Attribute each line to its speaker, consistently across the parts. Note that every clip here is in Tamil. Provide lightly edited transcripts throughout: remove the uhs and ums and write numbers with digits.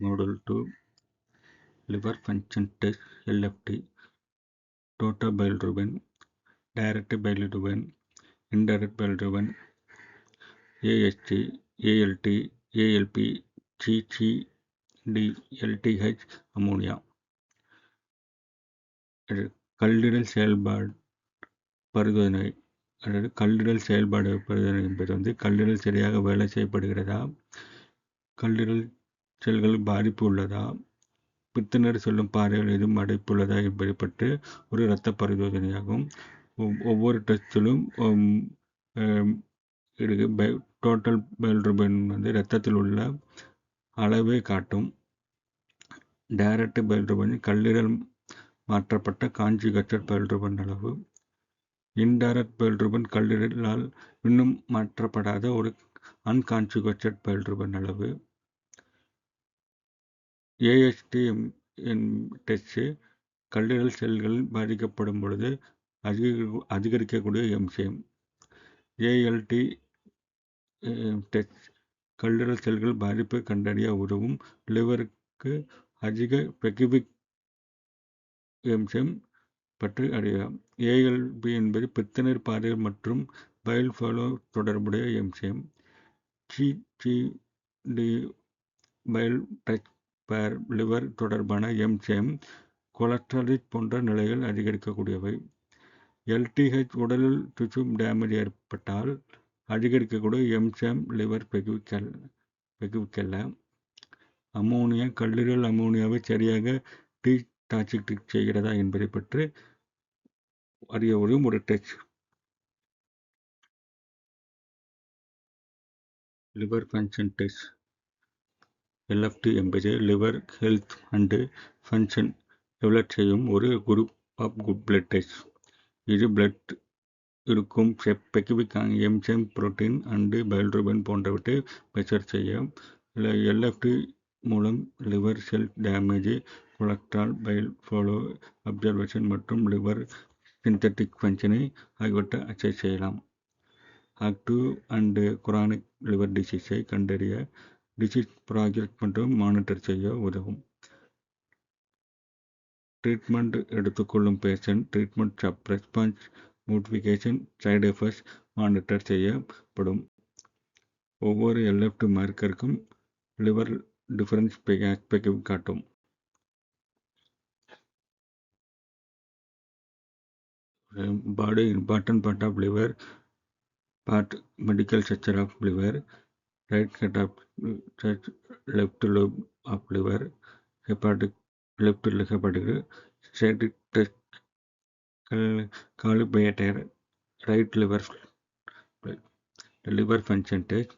Speaker 1: Model 2 Liver Function Test LFT Total bilirubin, Direct bilirubin, Indirect bilirubin, AST, ALT, ALP, GGD, LTH, ammonia. கல்லீரல் செயல்பாடு பரிசோதனை கல்லீரல் செயல்பாடு பரிசோதனை என்பது கல்லீரல் சரியாக வேலை செய்யப்படுகிறதா, கல்லீரல் செல்கள் பாதிப்பு உள்ளதா, பித்தநீர் செல்லும் பாதைகள் எதுவும் அடைப்பு உள்ளதா என்பதை பற்றி ஒரு இரத்த பரிசோதனையாகும். ஒவ்வொரு டெஸ்டிலும் டோட்டல் பைலிருபின் இரத்தத்தில் உள்ள அளவை காட்டும். டைரக்ட் பைலிருபின் கல்லீரல் மாற்றப்பட்ட கான்ஜுகேட்டட் பைலிருபின் அளவு. இன்டைரக்ட் பைலிருபின் கல்லீரலால் இன்னும் மாற்றப்படாத ஒரு அன்கான்ஜுகேட்டட் பைலிருபின் அளவு. AST டெஸ்ட் கல்லீரல் செல்கள் பாதிக்கப்படும் பொழுது அதிகரிக்கக்கூடிய என்சைம். ALT டெஸ்ட் கல்லீரல் செல்கள் பாதிப்பை கண்டறிய உதவும். லிவருக்கு அதிக ஸ்பெசிபிக் என்சைம் பற்றி அறியலாம். ALP என்பது பித்தநீர் பாதைகள் மற்றும் பைல் ஃப்ளோ தொடர்புடைய என்சைம். GGD பைல் டச் பேர் லிவர் தொடர்பான என்சைம். கொலஸ்ட்ராலிக் போன்ற நிலைகள் அதிகரிக்கக்கூடியவை. LTH உடலில் திசு டேமேஜ் ஏற்பட்டால் அதிகரிக்கக்கூடிய என்சைம் லிவர் ஸ்பெசிபிக்கல்ல. அமோனியா கல்லீரல் அமோனியாவை சரியாக டீடாக்சிஃபை செய்கிறதா என்பதை பற்றி அறிய உதவும் ஒரு test. Liver function test LFT என்பது liver health and function evaluate செய்யும் ஒரு குரூப் ஆஃப் பிளட் டெஸ்ட். இது பிளட் இருக்கும் ஸ்பெசிபிக் என்சைம், புரோட்டீன் அண்ட் பைலிருபின் போன்றவற்றை மெஷர் செய்ய. LFT மூலம் liver cell damage, cholesterol, file flow observation மற்றும் லிவர் சிந்தட்டிக் ஃபங்க்ஷனை ஆகியவற்றை அசஸ் செய்யலாம். ஆக்டிவ் அண்ட் குரானிக் லிவர் டிசீஸை கண்டறிய, டிசீஸ் ப்ராக்ரஸ் மற்றும் மானிட்டர் செய்ய உதவும். ட்ரீட்மெண்ட் எடுத்துக்கொள்ளும் patient treatment response modification side effects monitor செய்யப்படும். ஒவ்வொரு LFT மார்க்கருக்கும் லிவர் டிஃபரன்ஸ் ஸ்பெசிபிக் காட்டும். Body important part of liver part medical structure of liver. Right head of left lobe of liver. Hepatic left hepatic static test calibrator right liver function test.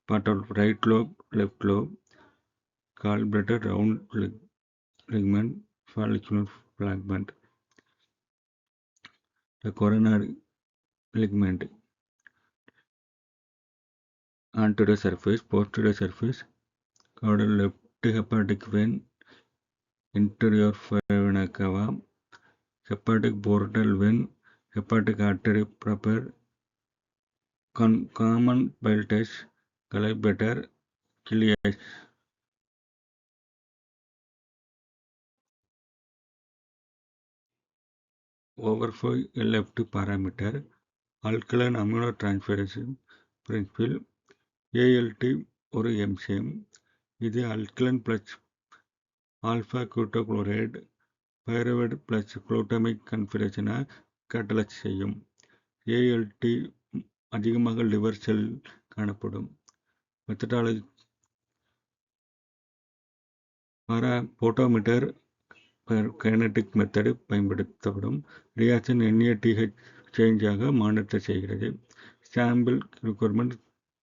Speaker 1: Part of right lobe, left lobe, calibrated round ligament, follicular fragment. The coronary ligament, anterior surface, posterior surface, caudal left hepatic vein, interior vena cava, hepatic portal vein, hepatic artery proper, common bile test, calibrator, ciliaris. Overflow LFT parameter, alkaline aminotransferase principle. ALT ஒரு என்சைம். இது alkaline plus alpha ketoglutarate pyruvate plus glutamic கன்ஃபிகரேஷனை கேட்டலைஸ் செய்யும். ALT அதிகமாக லிவர் செல் காணப்படும். மெத்தடாலஜி போட்டோமீட்டர் கைனடிக் மெத்தடு பயன்படுத்தப்படும். ரியாக்ஷன் NADH சேஞ்சாக மானிட்டர் செய்கிறது. Sample requirement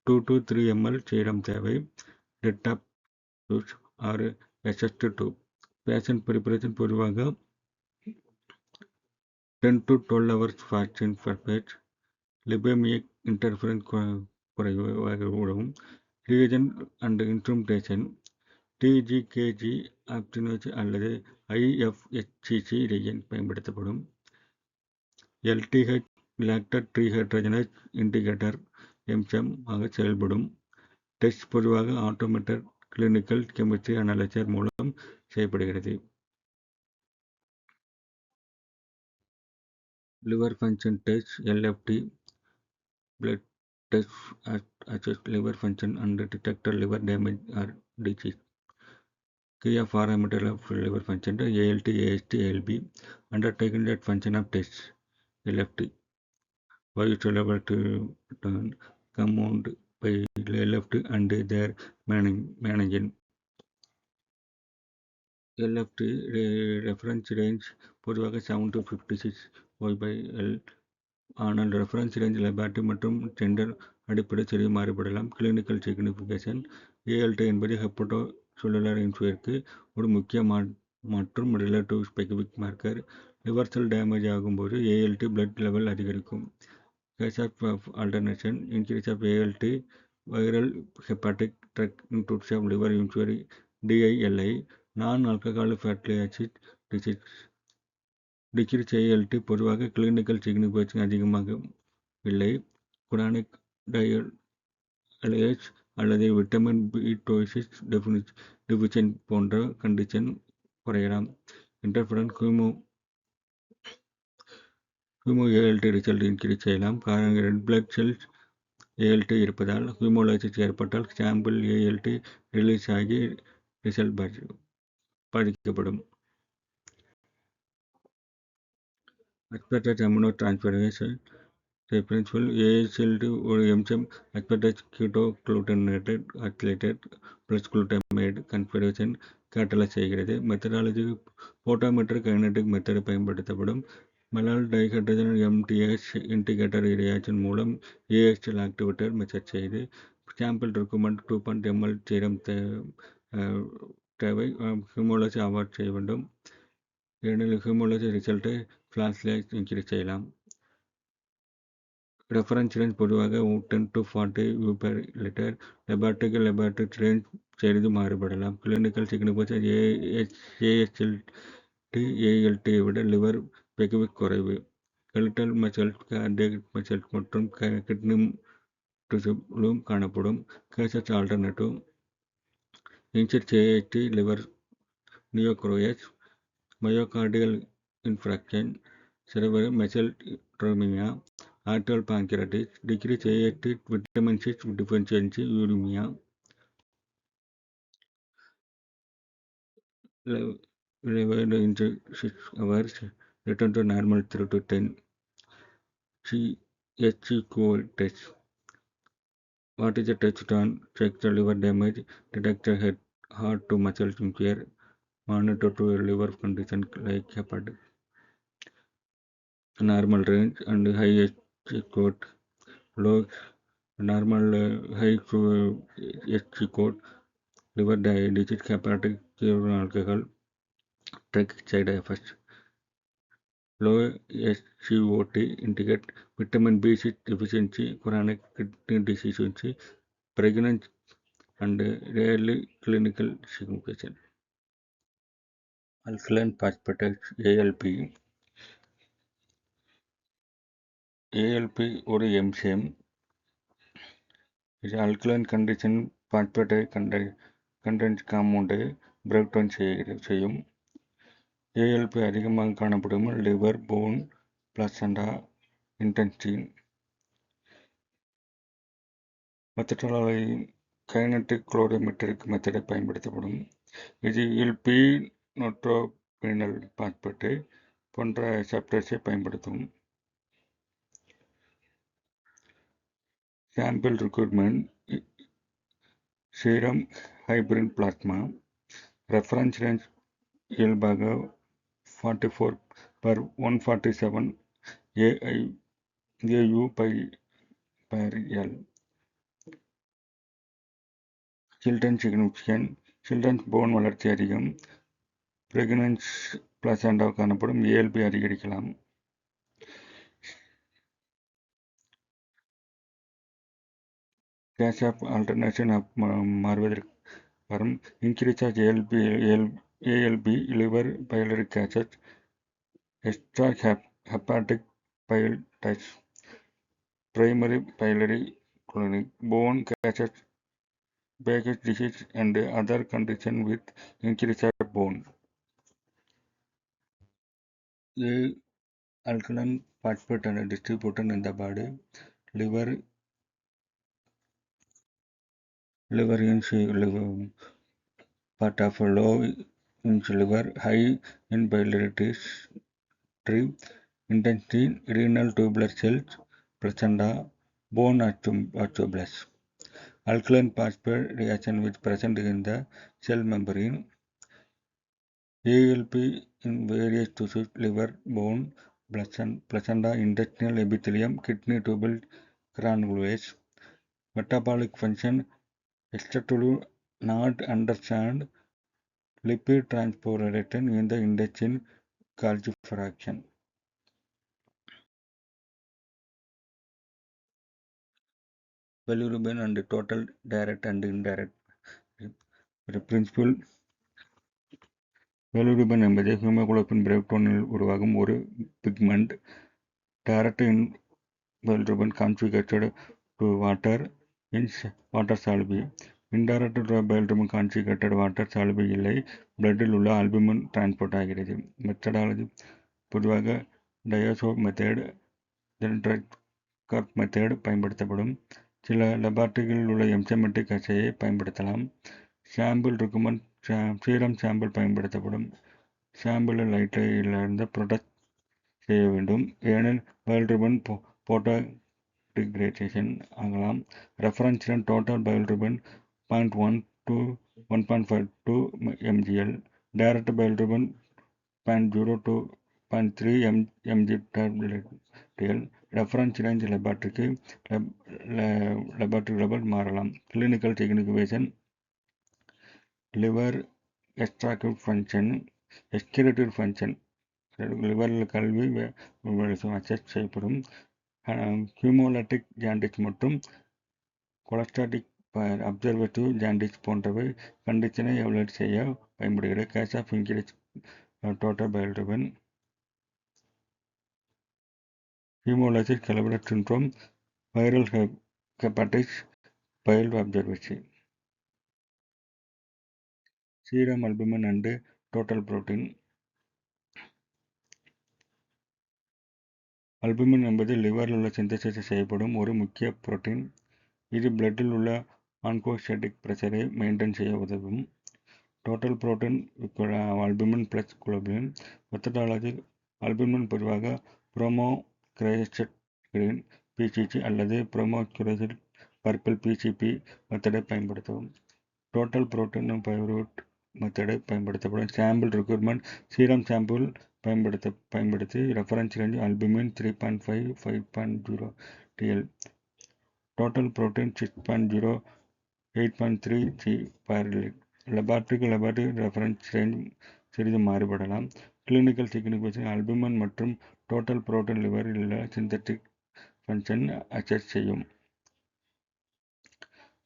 Speaker 1: 2 to 3 ml serum தேவை. Dead of use or SS2. Patient preparation பொதுவாக 10 to 12 hours fasting perfect. Lipemic interference குறைவாக உதவும். ரீஜன் அண்ட் இன்ஸ்ட்ருமெண்டேஷன் TGKG ஆப்டினோஸ் அல்லது IFSCC ரீஜன் பயன்படுத்தப்படும். LTH lactate dehydrogenase indicator enzyme ஆக செயல்படும். டெஸ்ட் பொதுவாக ஆட்டோமேட்டட் கிளினிக்கல் கெமிஸ்ட்ரி அனாலிசிஸ் மூலம் செய்யப்படுகிறது. Liver function test LFT blood test assess liver function and detect liver damage or disease. Key parameter of liver function ALT, AST, ALB undertaken at function of test LFT. Biochemical turn compound by LFT and their managing. LFT reference range பொதுவாக 7 to 56 Y/L. ஆனால் ரெஃபரன்ஸ் ரேஞ்ச் லேபார்டரி மற்றும் ஜெண்டர் அடிப்படை சிறிய மாறுபடலாம். கிளினிக்கல் சிக்னிஃபிகேஷன் ALT என்பது ஹெப்படோ செல்லுலார் இன்ஃப்ளூயருக்கு ஒரு முக்கிய மற்றும் relative specific marker. Liver cell damage ஆகும்போது ALT பிளட் லெவல் அதிகரிக்கும். Case of alternation increase of ALT viral hepatic drug induced of liver injury DILI non alcoholic fatty acid disease. Decrease ALT பொதுவாக கிளினிக்கல் சிக்னிஃபிகேஷன் அதிகமாக இல்லை. குரானிக் டயலைஸ் அல்லது விட்டமின் B12 டெஃபிஷியன்சி போன்ற கண்டிஷன் குறையலாம். Interference haemo ALT result increase செய்யலாம். காரணம் ரெட் பிளட் செல்ஸ் ALT இருப்பதால் ஹீமோலைசிஸ் ஏற்பட்டால் சாம்பிள் ALT ரிலீஸ் ஆகி ரிசல்ட் பாதிக்கப்படும். அஸ்பர்டேஸ் அமினோ டிரான்ஸ்ஃபரேஸ் பிரின்சிபல் ASLT ஒரு என்சைம் அஸ்பர்டேஸ் கீட்டோகுளூட்டனேட்டட் அசிலேட்டட் பிளஸ் குளுட்டமைடு கன்ஃபர்மேஷன் கேட்டலைஸ் செய்கிறது. மெத்தடாலஜி போட்டோமெட்ரிக் கைனடிக் மெத்தட் பயன்படுத்தப்படும். மெலால் டைஹைட்ரஜன் MTS இன்டிகேட்டர் ரியாக்ஷன் மூலம் ASL ஆக்டிவேட்டர் மெஷர் செய்து சாம்பிள் ரெக்குமெண்ட் 2 ml சீரம் தேவை. ஹீமோலைசிஸ் அவாய்ட் செய்ய வேண்டும். ஏனெனில் ஹீமோலைசிஸ் ரிசல்ட்டை ஃபிளாஷ்லைட் இன்க்ரீஸ் செய்யலாம். ரெஃபரன்ஸ் ரேஞ்ச் பொதுவாக 10 to 40 U/L. லேபார்டரி ரேஞ்ச் சிறிது மாறுபடலாம். கிளினிக்கல் சிக்னிஃபிகேஷன் ASLT ALT விட லிவர் ஸ்பெசிபிக் குறைவு. ஸ்கெலிட்டல் மசில்ஸ் கார்டியக் மசில்ஸ் மற்றும் கிட்னி டிஷ்யூவிலும் காணப்படும். கேசஸ் ஆல்டர்னேட்டிவ் இன்சிட் AST liver necrosis myocardial infarction cerebral மெசல்டோமியா arterial pancreatitis decrease AST vitamin C deficiency uraemia. Liver in 6 hours return to normal 3 to 10. HCO test. What is the test done? Check the liver damage, detect the heart to muscle impair, monitor to liver condition like hepatic. Normal range and high HCO, low normal high HCO, liver disease, hepatic, alcohol, drug side effects. Low SCOT indicate vitamin B6 deficiency, chronic kidney deficiency, pregnancy, and rarely clinical signification. Alkaline phosphatase ALP. ALP ஒரு என்சைம். இது alkaline condition phosphatase contains காம்பவுண்டை பிரேக் டவுன் செய்யும். ALP அதிகமாக காணப்படும் liver, bone, placenta, intestine. Methodology kinetic colorimetric மெத்தடை பயன்படுத்தப்படும். இதில் P-நைட்ரோபீனைல் பாஸ்பேட்டு போன்ற ரிசெப்டர்ஸை பயன்படுத்தும். Sample recruitment serum, hybrid plasma. Reference range இயல்பாக 44/147 AU/L. Children signification children's bone வளர்ச்சி அதிகம். பிரெக்னன்ஸ் பிளாசண்டா காணப்படும். ALP அதிகரிக்கலாம். கேஸ் ஆஃப் ஆல்டர்னேஷன் மாறுவதற்கு வரும். Increase of ALP liver pyloric acid, extra hepatic bile ducts, primary pylori clonic bone gases Baggage disease and other conditions with increased bone. A alkaline phosphate are distributed in the body. Liver in liver part of low in liver, high in biliary tree, intestine, renal tubular cells, placenta, bone osteoblasts. Alkaline phosphate reaction which present in the cell membrane. ALP in various tissues, liver, bone, placenta, intestinal epithelium, kidney tubule, granules. Metabolic function extractable not understand lipid transportation in the intestine Golgi fraction. Bilirubin and total direct and indirect principle. Bilirubin என்பது ஹீமோகுளோபின் பிரேக்டவுனில் உருவாகும் ஒரு pigment. Direct in bilirubin conjugated to water in water soluble. Indirect bilirubin conjugated water soluble இல்லை. பிளட்டில் உள்ள ஆல்புமின் டிரான்ஸ்போர்ட் ஆகிறது. மெத்தடாலஜி பொதுவாக டயாசோ மெத்தட், கர்ப் மெத்தட் பயன்படுத்தப்படும். சில லெபார்ட்டரிகளில் உள்ள என்சைமேட்டிக் அசையை பயன்படுத்தலாம். சாம்பிள் ரெக்கமெண்ட் சீரம் சாம்பிள் பயன்படுத்தப்படும். சாம்பிளில் லைட்டிலிருந்து ப்ரொடெக்ட் செய்ய வேண்டும், ஏனெனில் பைல்ருபின் போட்டோ டிகிரேடேஷன் ஆகலாம். Reference total bilirubin 0.1 to 1.5 to mgl. Direct bilirubin 0.0 to 0.3 mg/dl. Reference range laboratory level மாறலாம். Clinical signification liver extractive function, excretive function, லிவரில் கல்வி அசஸ் செய்யப்படும். ஹியூமோலைட்டிக் ஜாண்டிஸ் மற்றும் கொலஸ்ட்ராட்டிக் அப்சர்வேட்டிவ் ஜாண்டிஸ் போன்றவை கண்டிஷனை எவலுவேட் செய்ய பயன்படுகிறது. Case of increase total bilirubin. Haemolysis கெலவரட் syndrome, viral hepatitis, bile observation. Serum albumin and total protein. Albumin என்பது லிவரில் உள்ள சிந்தசிஸ் செய்யப்படும் ஒரு முக்கிய புரோட்டீன். இது பிளட்டில் உள்ள ஆன்கோஸ்டேட்டிக் பிரஷரை மெயின்டைன் செய்ய உதவும். Total protein albumin plus globulin. Methodology albumin பொதுவாக புரோமோகிரேசட் கிரீன் பிசிசி அல்லது புரோமோகிரேசட் பர்பிள் பிசிபி மெத்தடை பயன்படுத்தவும். டோட்டல் புரோட்டீன் பைரூட் மெத்தடை பயன்படுத்தப்படும். சாம்பிள் ரெக்யூர்மெண்ட் சீரம் சாம்பிள் பயன்படுத்தி reference range albumin 3.5 5.0 TL. Total protein 6.0 8.3 g/l. Laboratory reference range சிறிது மாறுபடலாம். கிளினிக்கல் சிக்னிஃபிகேஷன் அல்புமின் மற்றும் டோட்டல் புரோட்டீன் லிவரில் உள்ள சிந்தட்டிக் ஃபங்க்ஷன் அசஸ் செய்யும்.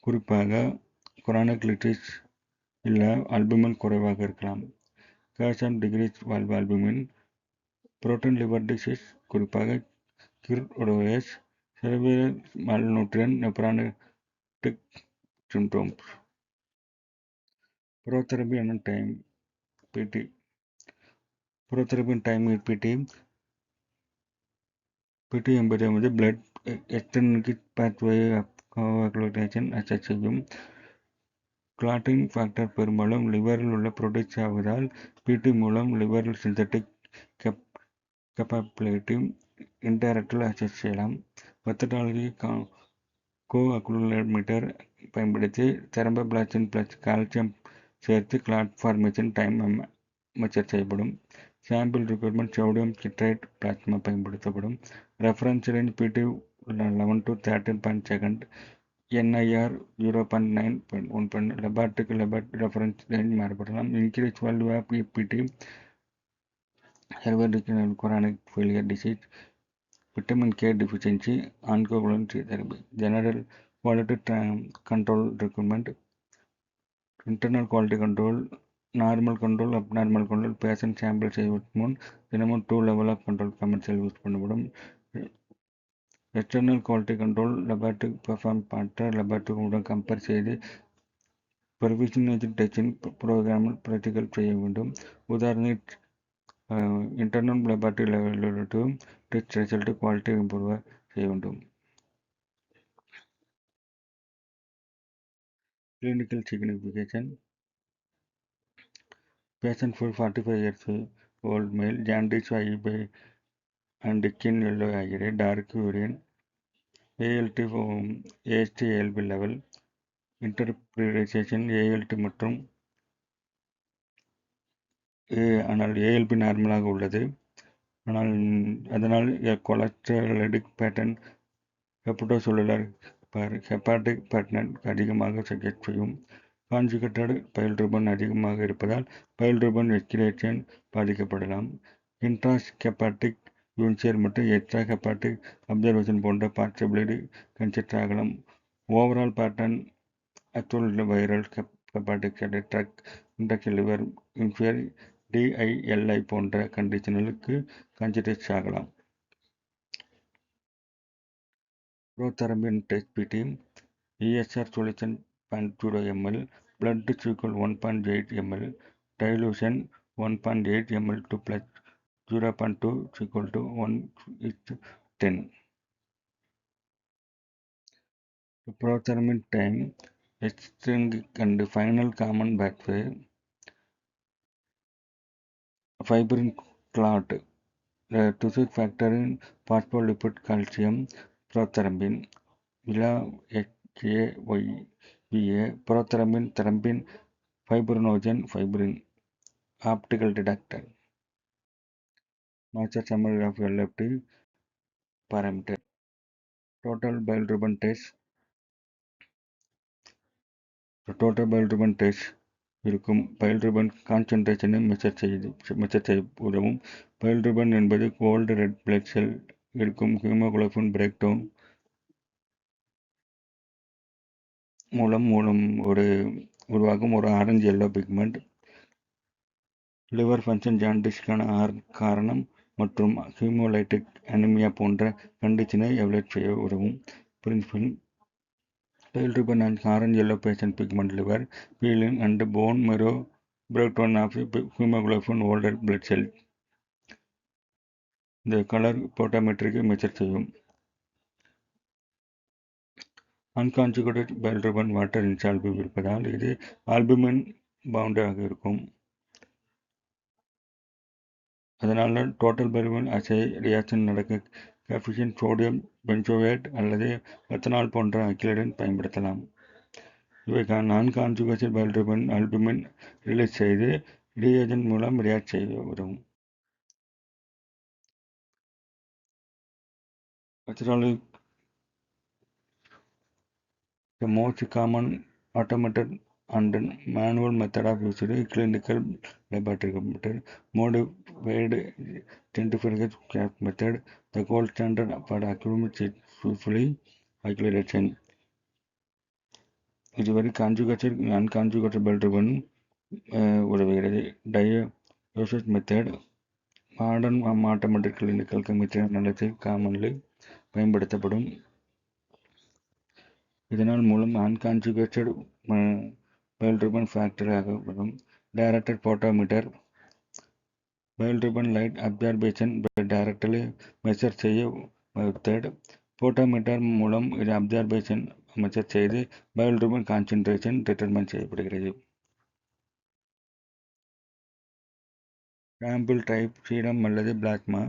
Speaker 1: குறிப்பாக குரானிக் இல்ல அல்புமின் குறைவாக இருக்கலாம். Calcium decrease albumin. Protein liver disease குறிப்பாக cirrhosis, cerebral malnutrition, nephrotic syndromes. Prothrombin and time PT. Prothrombin time PT என்பது blood extrinsic pathway coagulation assess செய்யும். கிளாட்டிங் ஃபேக்டர் பெரும்பாலும் லிவரில் உள்ள ப்ரொடியூஸ் ஆவதால் பிடி மூலம் லிவரில் சிந்தட்டிக் கேப்பபிலிட்டி இன்டைரக்டில் அசஸ் செய்யலாம். மெத்தடாலஜி கோஅகுலேட்டர் பயன்படுத்தி தெரம்போபிளாஸ்டின் பிளஸ் கால்சியம் சேர்த்து கிளாட் ஃபார்மேஷன் டைம் மெஷர் செய்யப்படும். Sample requirement sodium citrate plasma பயன்படுத்தப்படும். Reference range PT 11 to 13 second. NIR 0.9.1. Laboratory reference range மாறுபடலாம். Increase value of PT hepatic chronic failure disease, vitamin K deficiency, anticoagulant therapy. General quality control requirement, internal quality control, normal control, abnormal control. Patient sample செய்வதற்கு முன் தினமும் 2 level of control commercial use பண்ணப்படும். External quality control laboratory perform மற்ற லெபார்ட்டரிகளுடன் கம்பேர் செய்து ப்ரொவிஷனல் டெஸ்டிங் ப்ரோக்ராமில் ப்ராக்டிக்கல் செய்ய வேண்டும். உதாரணத்துக்கு இன்டர்னல் லெபார்ட்டரி லெவலில் டெஸ்ட் ரிசல்ட் குவாலிட்டி இம்ப்ரூவ் செய்ய வேண்டும். Clinical signification: patient for 45 years old male, jaundice, eye and skin yellow eye, dark urine, ALT, AST, ALB level, interpretation ALT மற்றும் ஆனால் ALB நார்மலாக உள்ளது. ஆனால் அதனால் cholestatic pattern hepatocellular hepatic pattern அதிகமாக சஜெக்ட் செய்யும். கான்ஜுகேட்டட் பைல்ருபன் அதிகமாக இருப்பதால் பைல்ருபன் எக்ஸ்கிரேஷன் பாதிக்கப்படலாம். இன்ட்ராஸ் ஹெப்பாட்டிக் யூன்சியர் மற்றும் எக்ஸ்ட்ரா ஹெப்பாட்டிக் அப்சர்வேஷன் போன்ற பாசிபிலிட்டி கன்சிடர் ஆகலாம். Overall pattern actual viral hepatic drug induction liver injury DILI போன்ற கண்டிஷனுக்கு கன்சிடர் ஆகலாம். Prothrombin test PT ESR solution 0.0 ml, blood sugar 1.8 ml, dilution 1.8 ml to plus 0.2 equal to 1:10. The prothrombin time, string and final common pathway, fibrin clot, the tissue factor in phospholipid calcium, prothrombin, VILA, HAYVA, prothrombin, thrombin, fibrinogen, fibrin, optical detector. Master summary of LFT parameter. Total bilirubin test. Total bilirubin test இருக்கும் பைல்ருபன் கான்சன்ட்ரேஷனை மெஷர் செய்ய உதவும். பைல்ருபன் என்பது கோல்டு ரெட் பிளட் செல் இருக்கும் ஹீமோகுளோபின் பிரேக் டவுன் மூலம் உருவாகும் ஒரு orange yellow pigment. Liver function ஜாண்டிஸ்க்கான காரணம் மற்றும் ஹீமோலைட்டிக் அனிமியா போன்ற கண்டிஷனை எவலுவேட் செய்ய உதவும். Principle: bilirubin and orange yellow patient pigment liver peeling and bone marrow breakdown of hemoglobin older blood cells. இந்த கலர் போட்டோமெட்ரிக்கு மெஷர் செய்யும். அன்கான்ஜுகேட்டட் பைல்ருபன் வாட்டர் இன்சால்பிள் இருப்பதால் இது ஆல்புமின் பவுண்டாக இருக்கும். அதனால டோட்டல் பைல்ருபன் அசே ரியாக்ஷன் நடக்க கேப்சியன் சோடியம் பென்சோவேட் அல்லது எத்தனால் போன்ற அக்ரிலைட் பயன்படுத்தலாம். இவை நான் கான்ஜுகேட்டட் பைல்ருபன் ஆல்புமின் ரிலீஸ் செய்து ரீஏஜென்ட் மூலம் ரியாக்ட் செய்ய உதவும். The most common automated and manual method of used clinical laboratory computer modified centrifugal method, the gold standard for accuracy usually calculation. இதுவரை கான்ஜுகேட்டட் அன்கான்ஜுகேட்டட் பைல்ருபன் உதவுகிறது. Diazo method modern automatic clinical chemistry analysis commonly பயன்படுத்தப்படும். இதனால் மூலம் அன்கான்ஜுகேட்டட் பைல்ருபன் ஃபேக்டர் ஆகப்படும். Directed photometer bilirubin light absorption directly measure செய்ய மெத்தட். போட்டோமீட்டர் மூலம் இது அப்சார்பேஷன் மெஷர் செய்து பைல்ருபன் கான்சன்ட்ரேஷன் டிட்டர்மைன் செய்யப்படுகிறது. சாம்பிள் டைப் சீரம் அல்லது பிளாஸ்மா.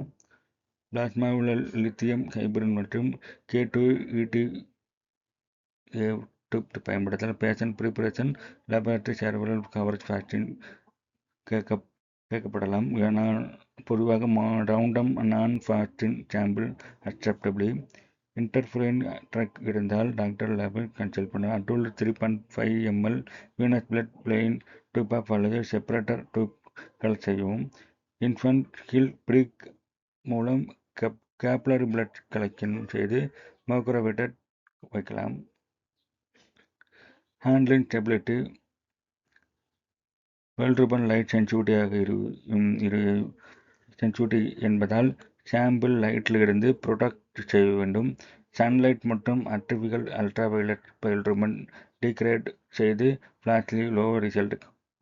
Speaker 1: பிளாஸ்மாவில் உள்ள லித்தியம் ஹைபிரின் மற்றும் K2ET பயன்படுத்தல். Patient preparation laboratory survival coverage vaccine கேட்கப்படலாம். ஆனால் பொதுவாக random non fasting sample acceptably. Interference drug இருந்தால் டாக்டர் லேபில் கன்சல்ட் பண்ணலாம். அட்டூல் 3.5 ml Venus blood plain tube அல்லது செப்பரேட்டர் டியூப் கலெக்ட் செய்யவும். இன்ஃபன்ட் ஹில் பிரிக் மூலம் கேப்லரி பிளட் கலெக்ஷன் செய்து மைக்ரோவேட்டர் வைக்கலாம். ஹேண்ட்லிங் ஸ்டெபிலிட்டி பைல்ருபன் லைட் சென்சிட்டிவிட்டியாக சென்சிட்டிவிட்டி என்பதால் சாம்பிள் லைட்டிலிருந்து ப்ரொடெக்ட் செய்ய வேண்டும். சன்லைட் மற்றும் ஆர்டிஃபிஷியல் அல்ட்ராவயலட் பைல்ருபன் டிகிரேட் செய்து ஃப்ளாஷ்லி லோ ரிசல்ட்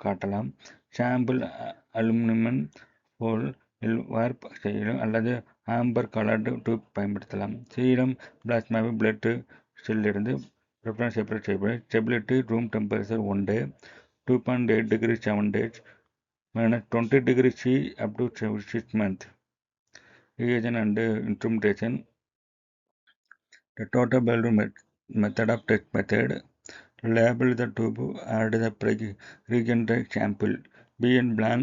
Speaker 1: காட்டலாம். சாம்பிள் அலுமினியம் போல் வார்ப் செய்யலாம் அல்லது ஆம்பர் கலர்டு டியூப் பயன்படுத்தலாம். சீரம் பிளாஸ்மாவை பிளட் செல்லிருந்து ரெஃபரன்ஸ் செப்பரேட் செய்யப்படும். Stability room temperature 1 day, 2.8 degrees 7 days, -20 degrees C up to 6 months. Reagent and instrumentation. The total Baldwin method of test method. Label the tube, add the reagent sample. B and blank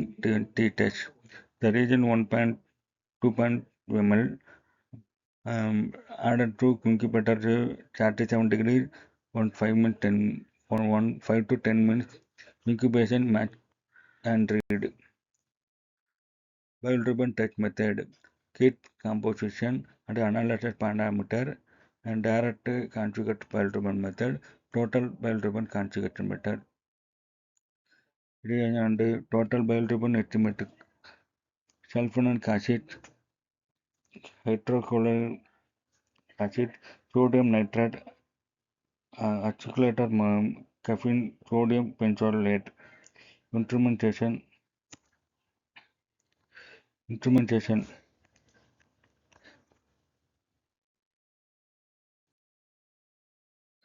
Speaker 1: t-test. The reagent 1.2 ml. Added to incubator 37 degrees 5 to 10 minutes. Incubation match and read. Bile-driven test method. Kit composition and analysis parameter and direct conjugate bile-driven method. Total bile-driven conjugate method. And total bile-driven estimate. Sulfonic acid, hydrochloric acid, sodium nitrate, acetylate, caffeine, sodium benzoylate. Instrumentation.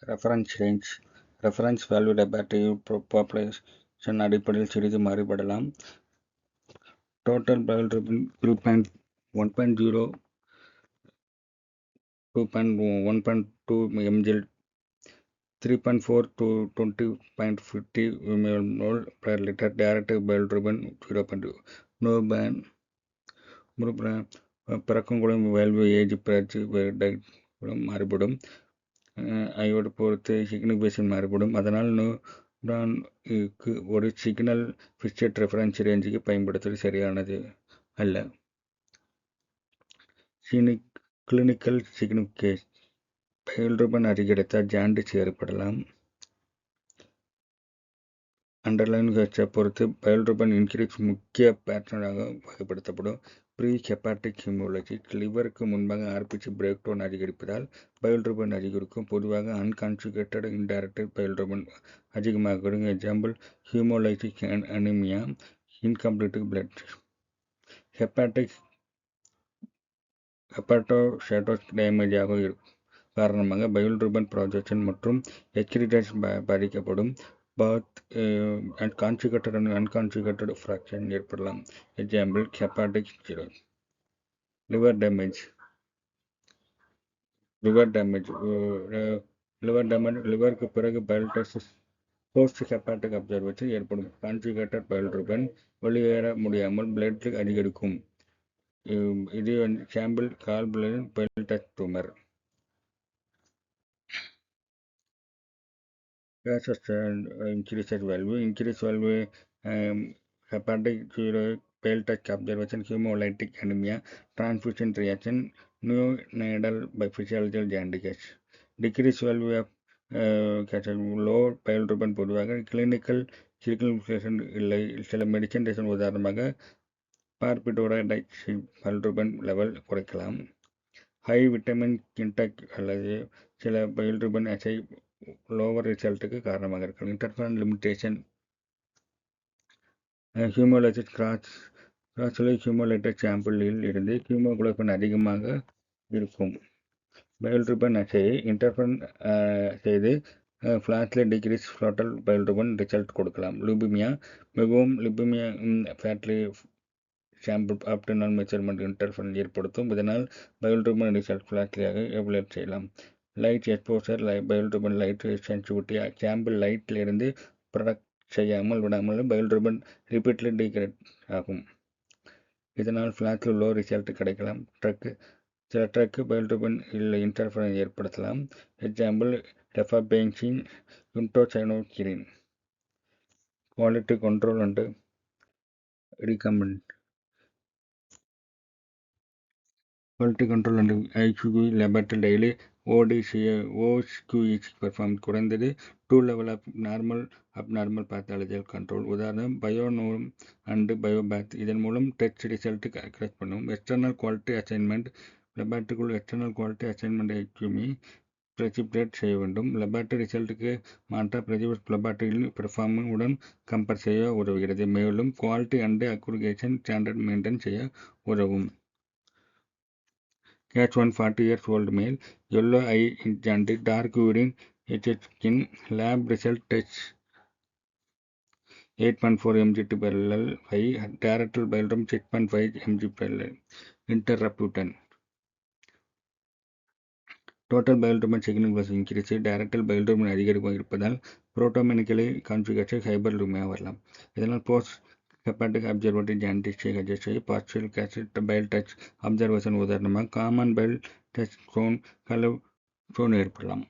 Speaker 1: Reference range. Reference value laboratory population அடிப்படையில் சிறிது மாறுபடலாம். Total bile-driven 3.1.0 2.1.2 mg, 3.4 to 20.50 ml per liter. Direct bile-driven 0.2. No ban. பிறக்குங்குளம் வேல்யூ ஏஜ் பிறச்சு மாறுபடும். அயோட பொறுத்து சிக்னிஃபிகேஷன் மாறுபடும். அதனால் நியூரானுக்கு ஒரு சிக்னல் ஃபிக்ஸட் ரெஃபரன்ஸ் ரேஞ்சுக்கு பயன்படுத்துவது சரியானது அல்ல. Clinical signification. பைல்ருபன் அதிகரித்தால் ஜாண்டிஸ் ஏற்படலாம். அண்டர்லைன் பொறுத்து பைல்ருபன் இன்க்ரீஸ் முக்கிய பேட்டர்னாக வகைப்படுத்தப்படும். Pre hepatic haemolysis. லிவருக்கு முன்பாக ஆர்பிசி பிரேக் டவுன் அதிகரிப்பதால் பைல்ருபன் அதிகரிக்கும். பொதுவாக அன்கான்ஜுகேட்டட் இன்டைரக்ட் பைல்ருபன் அதிகமாகும். Example haemolysis anaemia, incomplete blood. Hepatocytes damage ஆக காரணமாக பைல்ருபன் ப்ரொஜெக்ஷன் மற்றும் எக்ஸ்கிரீட்டன்ஸ் பாதிக்கப்படும். Both conjugated and unconjugated fraction ஏற்படலாம். Example hepatic cirrhosis. Liver damage. லிவருக்கு பிறகு பைல்டெஸ்ட் போஸ்ட் ஹெப்பாட்டிக் அப்சர்வேஷன் ஏற்படும். கான்ஜுகேட்டட் பைல்ருபன் வெளியேற முடியாமல் பிளட் அதிகரிக்கும். இது sample gall bile duct tumour. Increases value. Increase value hepatic pale-touch observation, hemolytic anemia, transfusion reaction, neonatal physiological jaundice. Decrease value of low பைல்ருபன் பொதுவாக கிளினிக்கல் சிக்னிஃபிகேஷன் இல்லை. சில மெடிசன்டேஷன் உதாரணமாக பார்பிடோரைடைச் பைல்ருபன் லெவல் குறைக்கலாம். ஹை விட்டமின் இன்டேக் அல்லது சில பைல்ருபன் அசை லோவர் ரிசல்ட்டுக்கு காரணமாக இருக்கும். இன்டர்ஃபரன் லிமிட்டேஷன். ஹியூமோலைசிஸ் கிராஸ்லி ஹியூமோலைட்டட் சாம்பிளில் இருந்து ஹியூமோகுளோபின் அதிகமாக இருக்கும். பைல்ருபன் அசையை இன்டர்ஃபரன் செய்து falsely decrease total bilirubin result கொடுக்கலாம். லியூபிமியா. மிகவும் lipaemia fatty sample optimal measurement interference ஏற்படுத்தும். இதனால் பைல்ருபன் ரிசல்ட் ஃப்ளாஷ்லியாக எவலுவேட் செய்யலாம். Light exposure. Bilirubin light sensitivity. Sample லைட்டில் இருந்து ப்ரொடக்ட் செய்யாமல் விடாமல் பைல்ருபன் ரிப்பீட்லி டிகிரேட் ஆகும். இதனால் ஃப்ளாஷில் லோ ரிசல்ட் கிடைக்கலாம். சில ட்ரக்கு பைல்ருபன் இல்லை இன்டர்ஃபரன் ஏற்படுத்தலாம். எக்ஸாம்பிள் ரெஃபாபென்சின், யுன்டோசைனோகிரின். Quality control and recommend. Quality control and IQE laboratory daily OQEC perform குறைந்தது 2 level of normal abnormal pathological control. உதாரணம் பயோனோம் அண்ட் பயோபேத். இதன் மூலம் டெஸ்ட் ரிசல்ட் கலெக்ட் பண்ணும். External quality assignment. லெபார்ட்டரிக்குள் external quality assignment IQE precipitate செய்ய வேண்டும். laboratory ரிசல்ட்டுக்கு மாற்றாக precipitate laboratory பெர்ஃபார்மன்ஸ் உடன் கம்பேர் செய்ய உதவுகிறது. மேலும் quality and aggregation standard maintain செய்ய உதவும். Catch 140-year-old male, yellow eye and dark urine skin, lab result test 8.4 mg/L, directal bilirubin 6.5 mg/L, interruptant. Total bilirubin signaling was increased. Directal bilirubin அதிகரிப்பாக இருப்பதால் புரோட்டோமெனிக்கலி கான்ஃபிகரேஷன் ஹைபர்லூமியா வரலாம். இதனால் post hepatic observatory jaundice suggest செய்ய பார்ஷியல் கேசட் பைல் டச் அப்சர்வேஷன் உதாரணமாக காமன் பைல் டச் ஸ்டோன் கலவு ஸ்டோன் ஏற்படலாம்.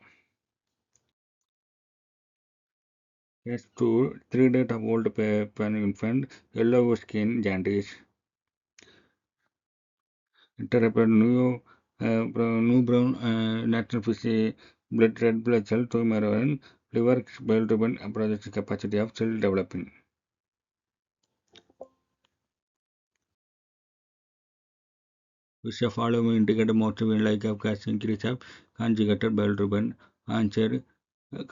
Speaker 1: Yes, 3 days of old infant, yellow skin jaundice. Interrupted new brown natural fish blood red blood cell tumor and liver bilirubin processing capacity of cell developing. Which of following indicate most of like of gas increase of conjugated bilirubin? Answer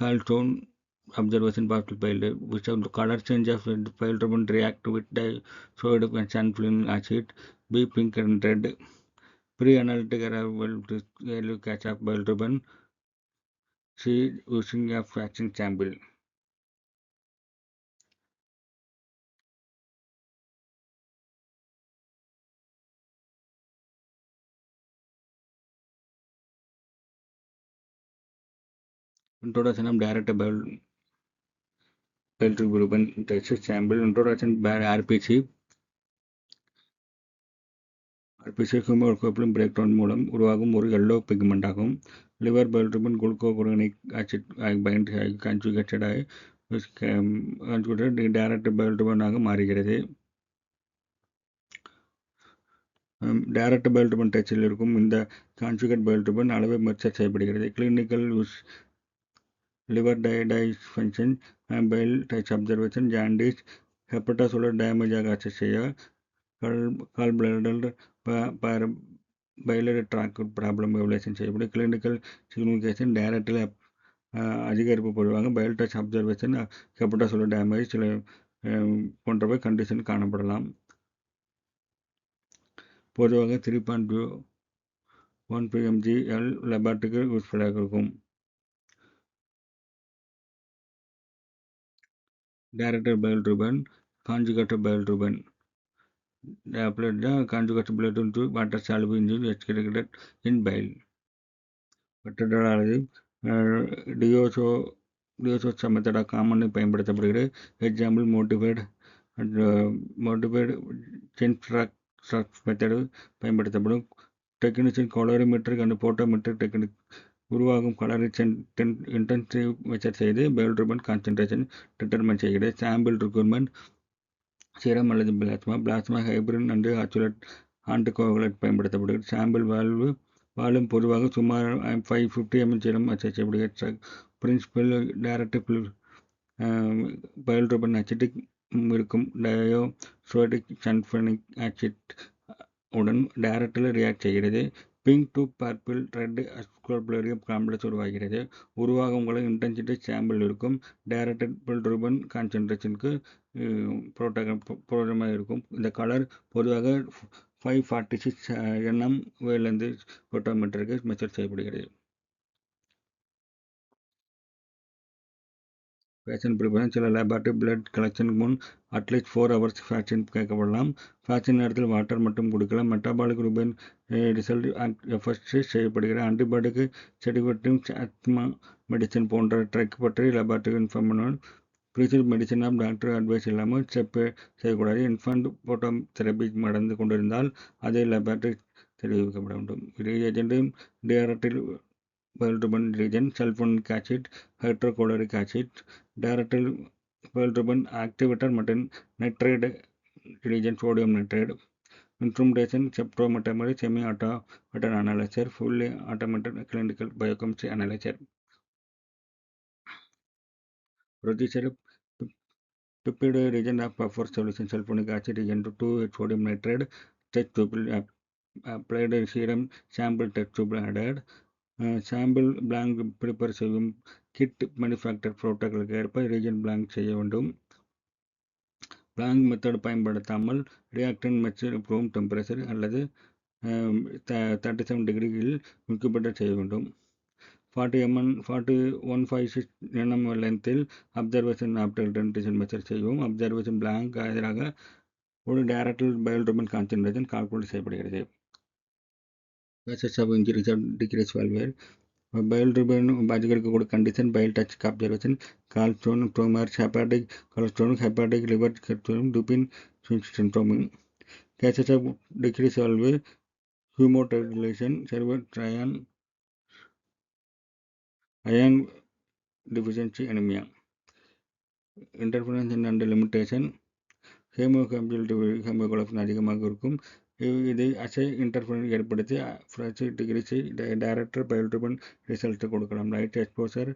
Speaker 1: Carlstone observation partial bile, which of the color change of bilirubin react with sodium and sunflower acid, B pink and red. Pre-analytic arrival to yellow catch of bilirubin, C using a fraction sample. Introduction of direct bilirubin test sample. Introduction by RPC. RPC haemoglobin break down மூலம் உருவாகும் ஒரு எல்லோ பிக்மெண்ட் ஆகும். Liver bilirubin glucuronic acid bind conjugated direct bilirubin ஆக மாறுகிறது. டைரக்ட் bilirubin டச்சில் இருக்கும் இந்த கான்ஜுகேட் bilirubin அளவை மெச்சர் செய்யப்படுகிறது. Clinical use liver dysfunction, bile touch observation, jaundice, hepatocellular damage ஆக அசஸ் செய்ய, gallbladder biliary tract problem evaluation செய்யப்படும். கிளினிக்கல் சிக்னிஃபிகேஷன் டைரக்டில் அதிகரிப்பு பொதுவாக பைல் டச் அப்சர்வேஷன் ஹெப்படோசெல்லுலர் டேமேஜ் சில போன்றவை கண்டிஷன் காணப்படலாம். பொதுவாக 3.15 mg/L லேபரட்டரிக்கு யூஸ்ஃபுல்லாக இருக்கும். Directed bilirubin, conjugated bilirubin. Conjugated bilirubin to water soluble in excreted in bile. Methodology டியோசோ மெத்தடாக காமனாக பயன்படுத்தப்படுகிறது. எக்ஸாம்பிள் மோட்டிவேட் சென்ட்ராக்ஸ் மெத்தடு பயன்படுத்தப்படும். Technician colorimetric and photometric technique உருவாகும் கலரை இன்டென்சிவ் மெஷர் செய்து bilirubin கான்சன்ட்ரேஷன் டிட்டர்மைன் செய்கிறது. சாம்பிள் ரிக்வயர்மெண்ட் சீரம் அல்லது plasma heparin and oxalate anticoagulant பயன்படுத்தப்படுகிறது. சாம்பிள் வால்யூம் பொதுவாக சுமார் 550 ml சீரம் அசஸ் செய்யப்படுகிறது. பிரின்சிபல் டைரக்ட் bilirubin அசிட்டிக் இருக்கும் டயோசோடிக் சல்ஃபோனிக் ஆசிட் உடன் டைரக்டில் ரியாக்ட் செய்கிறது. பிங்க் டு பர்பிள் ரெட் அஸ்கோர்பிளரியம் காம்ப்ளெக்ஸ் உருவாகிறது. உருவாகும் கலர் இன்டென்சிட்டி சாம்பிள் இருக்கும். டைரக்டட் bilirubin கான்சன்ட்ரேஷனுக்கு புரோட்டமாக இருக்கும். இந்த கலர் பொதுவாக 546 nm வேலேந்து போட்டோமீட்டருக்கு மெஷர் செய்யப்படுகிறது. ஃபேஷன் ப்ரிப்பரேஷன் சில லேபரட்டரி பிளட் கலெக்ஷனுக்கு முன் அட்லீஸ்ட் 4 hours ஃபேக்சின் கேட்கப்படலாம். ஃபேக்சின் நேரத்தில் வாட்டர் மட்டும் கொடுக்கலாம். மெட்டாபாலிக் ரூபின் ரிசல்ட் எஃபர்ட்ஸ் செய்யப்படுகிறது. ஆன்டிபயோட்டிக் செடிவேட்டிவ் ஆஸ்துமா மெடிசன் போன்ற ட்ரக் பற்றி லேபரட்டரி இன்ஃபார்ம் பண்ணுவோம். ப்ரீசிட் மெடிசன் ஆஃப் டாக்டர் அட்வைஸ் இல்லாமல் ஸ்டெப் செய்யக்கூடாது. இன்ஃபண்ட் போட்டோ தெரப்பி நடந்து கொண்டிருந்தால் அதே லேபரட்டரி தெரிவிக்கப்பட வேண்டும். ரீஏஜென்ட் டைரக்டில் bilirubin reagent, sulfonic acid, hydrochloric acid, directed bilirubin activator மற்றும் nitrate reagent, sodium nitrate, instrumentation, spectrometry, semi-automated analyzer, fully automated clinical biochemistry analyzer. Procedure peptide reagent of buffer solution, sulfonic acid reagent to sodium nitrate, test tube applied serum sample test tube added. Sample blank prepare செய்யும் கிட் மேனுஃபேக்சர் புரோட்டோக்காலுக்கு ஏற்ப ரீஜன் பிளாங்க் செய்ய வேண்டும். பிளாங்க் மெத்தட் பயன்படுத்தாமல் ரியாக்டன்ட் மெச்சூர் ரூம் டெம்பரேச்சர் அல்லது 37 டிகிரியில் இன்குபேட்டர் செய்ய வேண்டும். 156 nm லென்த்தில் அப்சர்வேஷன் ஆப்டர் டென்டேஷன் மெஷர் செய்வோம். அப்சர்வேஷன் பிளாங்க் எதிராக ஒரு டைரக்டல் பயோல்ட்ருபன் கான்சன்ட்ரேஷன் கால்குலேட் செய்யப்படுகிறது. Cases of injuries or decrease வேல்வேர் பயோல்ட்ருபன் பாதிக்கக்கூடிய கண்டிஷன் பைல் டச் observation gallstone tumours hepatic cholesterol hepatic liver கெட்ரோன் Dubin syndrome. Cases of degrees வேல்வேர் ஹியூமோடெகுலேஷன் செர்வர் ட்ரையான் iron deficiency anemia. Interference and limitation haemoglobin அதிகமாக இருக்கும். இது அசை இன்டர்ஃபரன்ஸ் ஏற்படுத்தி ஃப்ரெஷ் டிகிரிஸை டைரக்டர் பயோல்ட்ருபன் ரிசல்ட் கொடுக்கலாம். லைட் எக்ஸ்போசர்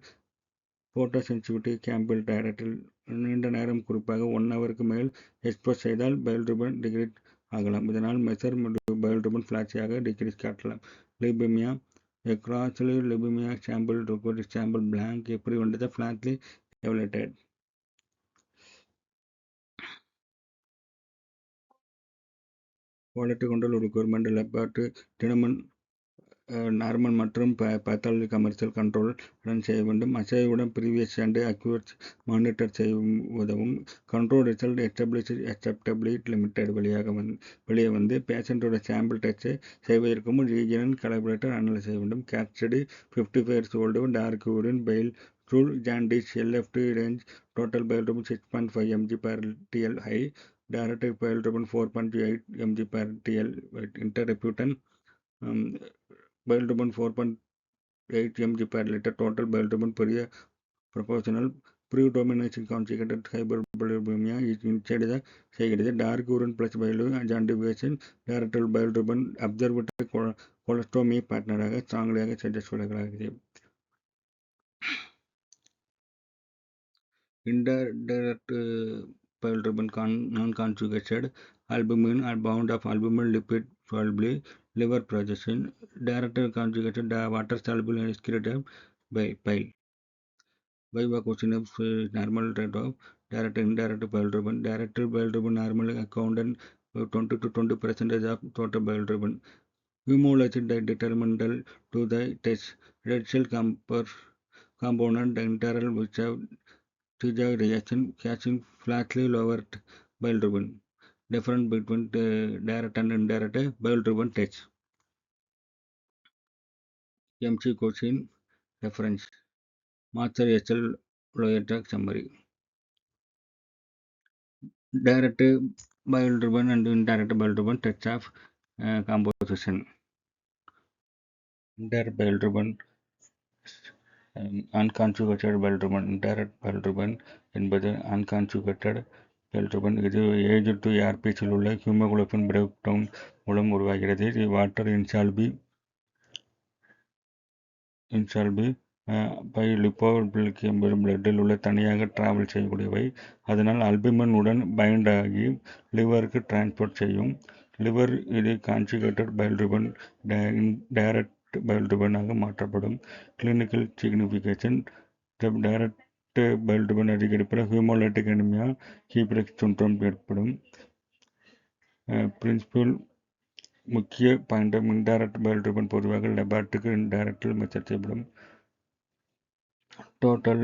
Speaker 1: ஃபோட்டோ சென்சிட்டிவிட்டி கேம்பிள் டைரக்டில் நீண்ட நேரம் குறிப்பாக 1 ஹவருக்கு மேல் எக்ஸ்போஸ் செய்தால் பயோல்ட்ருபன் டிகிரேட் ஆகலாம். இதனால் மெஷர் மற்றும் பயோல்ட்ருபன் ஃபிளாஷியாக டிகிரிஸ் காட்டலாம். லியூபீமியா crossly leukemia sample required sample blank prevented the flatly evaluated. Quality control requirement laboratory determine normal மற்றும் பேத்தாலஜி கமர்ஷியல் கண்ட்ரோல் ரன் செய்ய வேண்டும். அசைவுடன் ப்ரீவியஸ் அண்ட் அக்யூரேட் மானிட்டர் செய்ய உதவும். Control result establish acceptably limited வெளியே வந்து பேஷண்டோட சாம்பிள் டெஸ்ட் செய்வதற்கு முன் ரீஜனல் கலாபரேட்டர் அனலைஸ் செய்ய வேண்டும். Case study 55 years old dark urine pale rule jaundice LFT range total bilirubin 6.5 mg/TL high direct bilirubin 4.8 mg/TL இன்டர்ரெப்யூட்டன் bilirubin 4.8 mg/L total bioiltrubin per year proportional predomination conjugated hyperbilirubinemia is inside the செய்கிறது. டார்க் யூரின் பிளஸ் பைலு ஜாண்டிஃபிகேஷன் டைரக்டல் பயோல்ட்ருபன் அப்சர்வ்டு கொலஸ்ட்ரோமி பார்ட்னராக ஸ்ட்ராங்லியாக சஜஸ்ட் செய்யப்படுகிறது. Indirect bioiltrubin non-conjugated albumin are bound of albumin lipid soluble liver projection. Direct conjugated water soluble and excreted bile. By question of normal rate of direct indirect bioiltrubin. Direct bioiltrubin normally accounted 20 to 20% of total bioiltrubin. Hemolysis detrimental to the test. Red cell component internal which have T-J reaction catching flatly lowered bioiltrubin. Difference between direct and indirect bioiltrubin tests. MC question reference. Master HL lower track summary. Direct bioiltrubin and indirect bioiltrubin tests of composition. Indirect bioiltrubin unconjugated bioiltrubin. Indirect bioiltrubin என்பது unconjugated bioiltrubin. இது ஏஜ் டு ஏர்பிஸில் உள்ள ஹீமோகுளோபின் பிரேக் டவுன் மூலம் உருவாகிறது. இது வாட்டர் இன்சால்பி பை லிப்போபிளிக் என்பது பிளட்டில் உள்ள தனியாக டிராவல் செய்யக்கூடியவை. அதனால் அல்புமின் உடன் பைண்ட் ஆகி லிவருக்கு டிரான்ஸ்போர்ட் செய்யும். லிவர் இது கான்ஜுகேட்டட் பயோல்ட்ருபன் டைரக்ட் பயோல்ட்ருபனாக மாற்றப்படும். கிளினிக்கல் சிக்னிஃபிகேஷன் டைரக்ட் பயோல்ட்ருபன் அதிகரிப்பில் ஹியூமோலைட்டிக் அனிமியா ஹீப்ரெக்ஸ் சிண்ட்ரோம் ஏற்படும். பிரின்சிபல் முக்கிய பாயிண்ட் இன்டைரக்ட் பயோல்ட்ருபன் பொதுவாக லெபார்ட்டுக்கு இன்டைரக்டில் மெஷர் செய்யப்படும். Total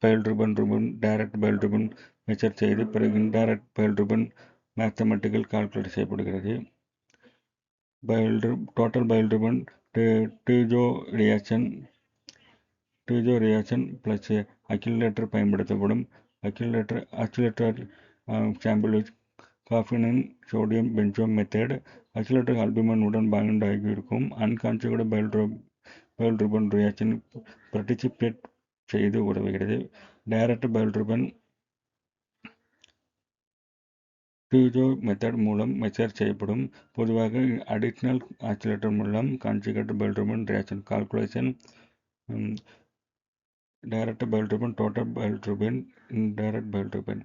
Speaker 1: bilirubin direct bilirubin measure செய்து பிறகு இன்டைரக்ட் பயோல்ட்ருபன் மேத்தமெட்டிக்கல் கால்குலேட் செய்யப்படுகிறது. Total bilirubin diazo reaction plus accelerator பயன்படுத்தப்படும். அக்யூலேட்டர் சாம்பிள் காஃபினின் சோடியம் பென்சோம் மெத்தட். அக்யூலேட்டர் அல்புமின் உடன் பைண்ட் ஆகி இருக்கும். அன்கான்ஜுகேட்டட் பயோல்ட்ருபன் ரியாக்ஷன் பார்ட்டிசிபேட் செய்து உதவுகிறது. டைரக்ட் பயோல்ட்ருபன் டீஜோ மெத்தட் மூலம் மெஷர் செய்யப்படும். பொதுவாக அடிஷனல் ஆக்சிலேட்டர் மூலம் conjugated bilirubin reaction calculation. Direct bilirubin total bilirubin indirect bilirubin.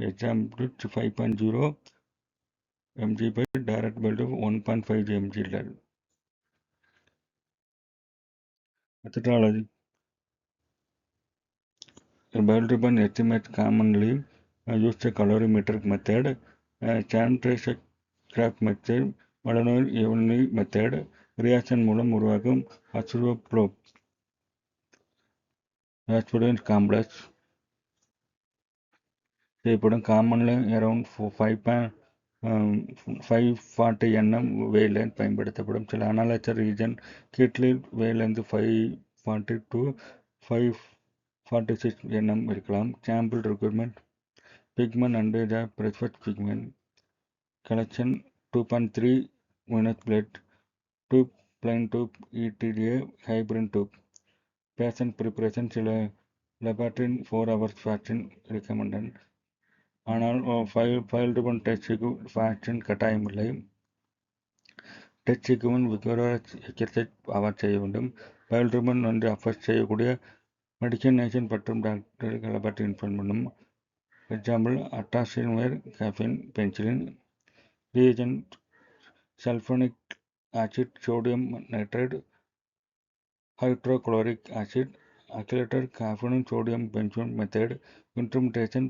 Speaker 1: Example 5.0 mg by direct bioiltrubin 1.5 mg. Methodology. A bilirubin estimates commonly used a calorimetric method, Chandrasekhar method, Maloney Evenly method, reaction மூலம் உருவாகும் அசுரோப்ரோப் Rasputin complex செய்யப்படும் commonly around 540 nm wavelength பயன்படுத்தப்படும் சில analyser region கீட்லில் wavelength 540 to 546 nm இருக்கலாம். Sample requirement pigment and the preferred pigment collection 2.3 minutes plate tube plain tube ETDA hybrid tube patient preparation சில laboratory 4 hours fasting recommended ஆனால் ஃபைல் ரிப்பன் டெஸ்ட்டுக்கு ஃபேக்ஷன் கட்டாயமில்லை. டெஸ்ட் எக்யூப்மெண்ட் விகோரஸ் எக்ஸசைஸ் அவர் செய்ய வேண்டும். ஃபைல் ரிப்பன் வந்து அஃபெக்ட் செய்யக்கூடிய மெடிக்கேஷன் மற்றும் டாக்டர்களை பற்றி இன்ஃபார்ம் பண்ணும். Example atazanavir caffeine penicillin reagent sulphonic acid sodium nitrate hydrochloric acid accelerator caffeine sodium பென்சோன் மெத்தட் இன்ட்ருமெண்டேஷன்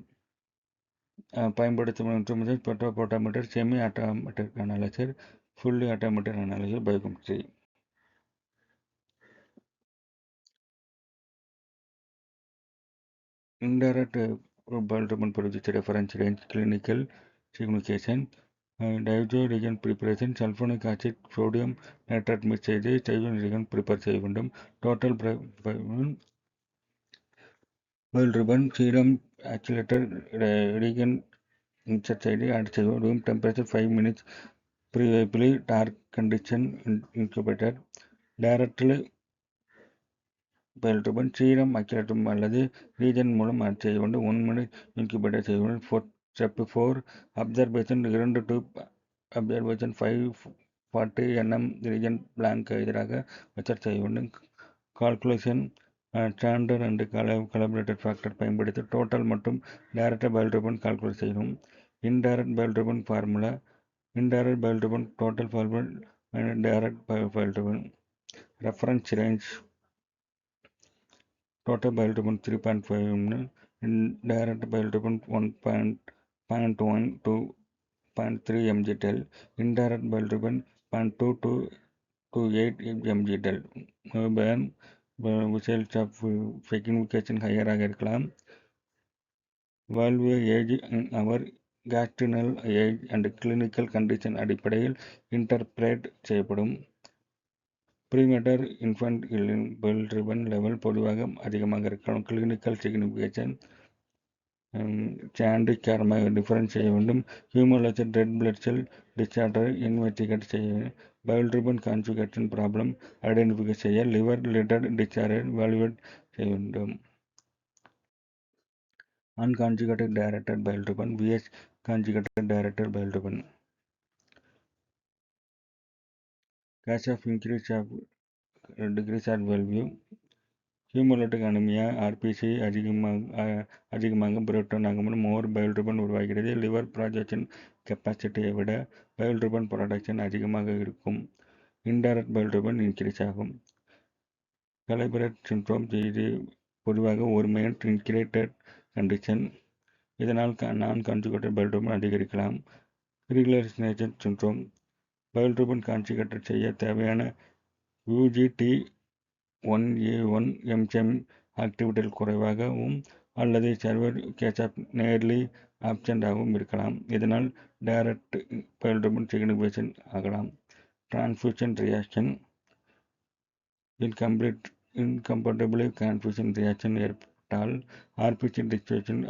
Speaker 1: பயன்படுத்தும் instruments photometer semi automatic analysis fully automatic analysis biochemistry. Indirect bilirubin produce reference range clinical signification diazo reagent preparation sulphonic acid sodium nitrate mix செய்து டைஜோ ரிகன் ப்ரிப்பேர் செய்ய வேண்டும். Total bilirubin serum accelerator reagent insert செய்து ஆட் செய்வோம். Room temperature 5 minutes preferably dark condition incubator directly bilirubin serum accelerator அல்லது ரீஜன் மூலம் ஆட் செய்ய வேண்டும். 1 minute இன்குபேட்டர் செய்ய வேண்டும். Step 4 observation 2 tube observation 540 nm reagent blank எதிராக மெத்தட் செய்ய வேண்டும். Calculation standard and calibrated factor பயன்படுத்தி டோட்டல் மற்றும் டைரக்ட் bilirubin கால்குலேட் செய்யணும். Indirect bilirubin formula indirect bilirubin total bilirubin and direct bilirubin reference range total bilirubin 3.5 indirect bilirubin 1.1 to 0.3 mg/del indirect bilirubin 0.2 to 8 mg/del results of signification higher ஆக இருக்கலாம். value age in our gestational age and clinical condition அடிப்படையில் இன்டர்பிரேட் செய்யப்படும். ப்ரீமெட்டர் இன்ஃபன்ட் bilirubin லெவல் பொதுவாக அதிகமாக இருக்கலாம். கிளினிக்கல் சிக்னிஃபிகேஷன் சாண்டி கேர்மாக டிஃபரன்ஸ் செய்ய வேண்டும். ஹியூமோலஜர் red blood cell disorder investigate செய்ய bilirubin கான்ஜுகேஷன் ப்ராப்ளம் ஐடென்டிஃபை செய்ய லிவர் ரிலேட்டட் டிஸார்டர் வேல்யூவேட் செய்ய வேண்டும். Unconjugated directed bilirubin vs conjugated directed bilirubin. Cause of increase of decrease of value haemolytic anaemia RBC அதிகமாக புரோட்டான் ஆகும்போது மோர் bilirubin உருவாகிறது. லிவர் ப்ராஜெக்ஷன் கெப்பாசிட்டியை விட bilirubin ப்ரொடக்ஷன் அதிகமாக இருக்கும். இன்டைரக்ட் bilirubin இன்க்ரீஸ் ஆகும். கலைபரேட் சிண்ட்ரோம் இது பொதுவாக ஒரு மெயின் இன்கிரேட்டட் கண்டிஷன். இதனால் நான் கான்ஜுகேட்டட் bilirubin அதிகரிக்கலாம். ரீகுலரேஷன் சிண்ட்ரோம் bilirubin கான்ஜுகேட்டட் செய்ய தேவையான UGT1A1 என்சைம் ஆக்டிவிட்டியில் குறைவாகவும் அல்லது சர்வர் கேட்ச் நேர்லி ஆப்சென்ட் இருக்கலாம். இதனால் டைரக்ட் bilirubin சிக்னிஃபிகேஷன் ஆகலாம். Transfusion reaction incompatible transfusion reaction ஏற்பட்டால் ஆர்பிசி டிஸ்ட்ரிபியூஷன்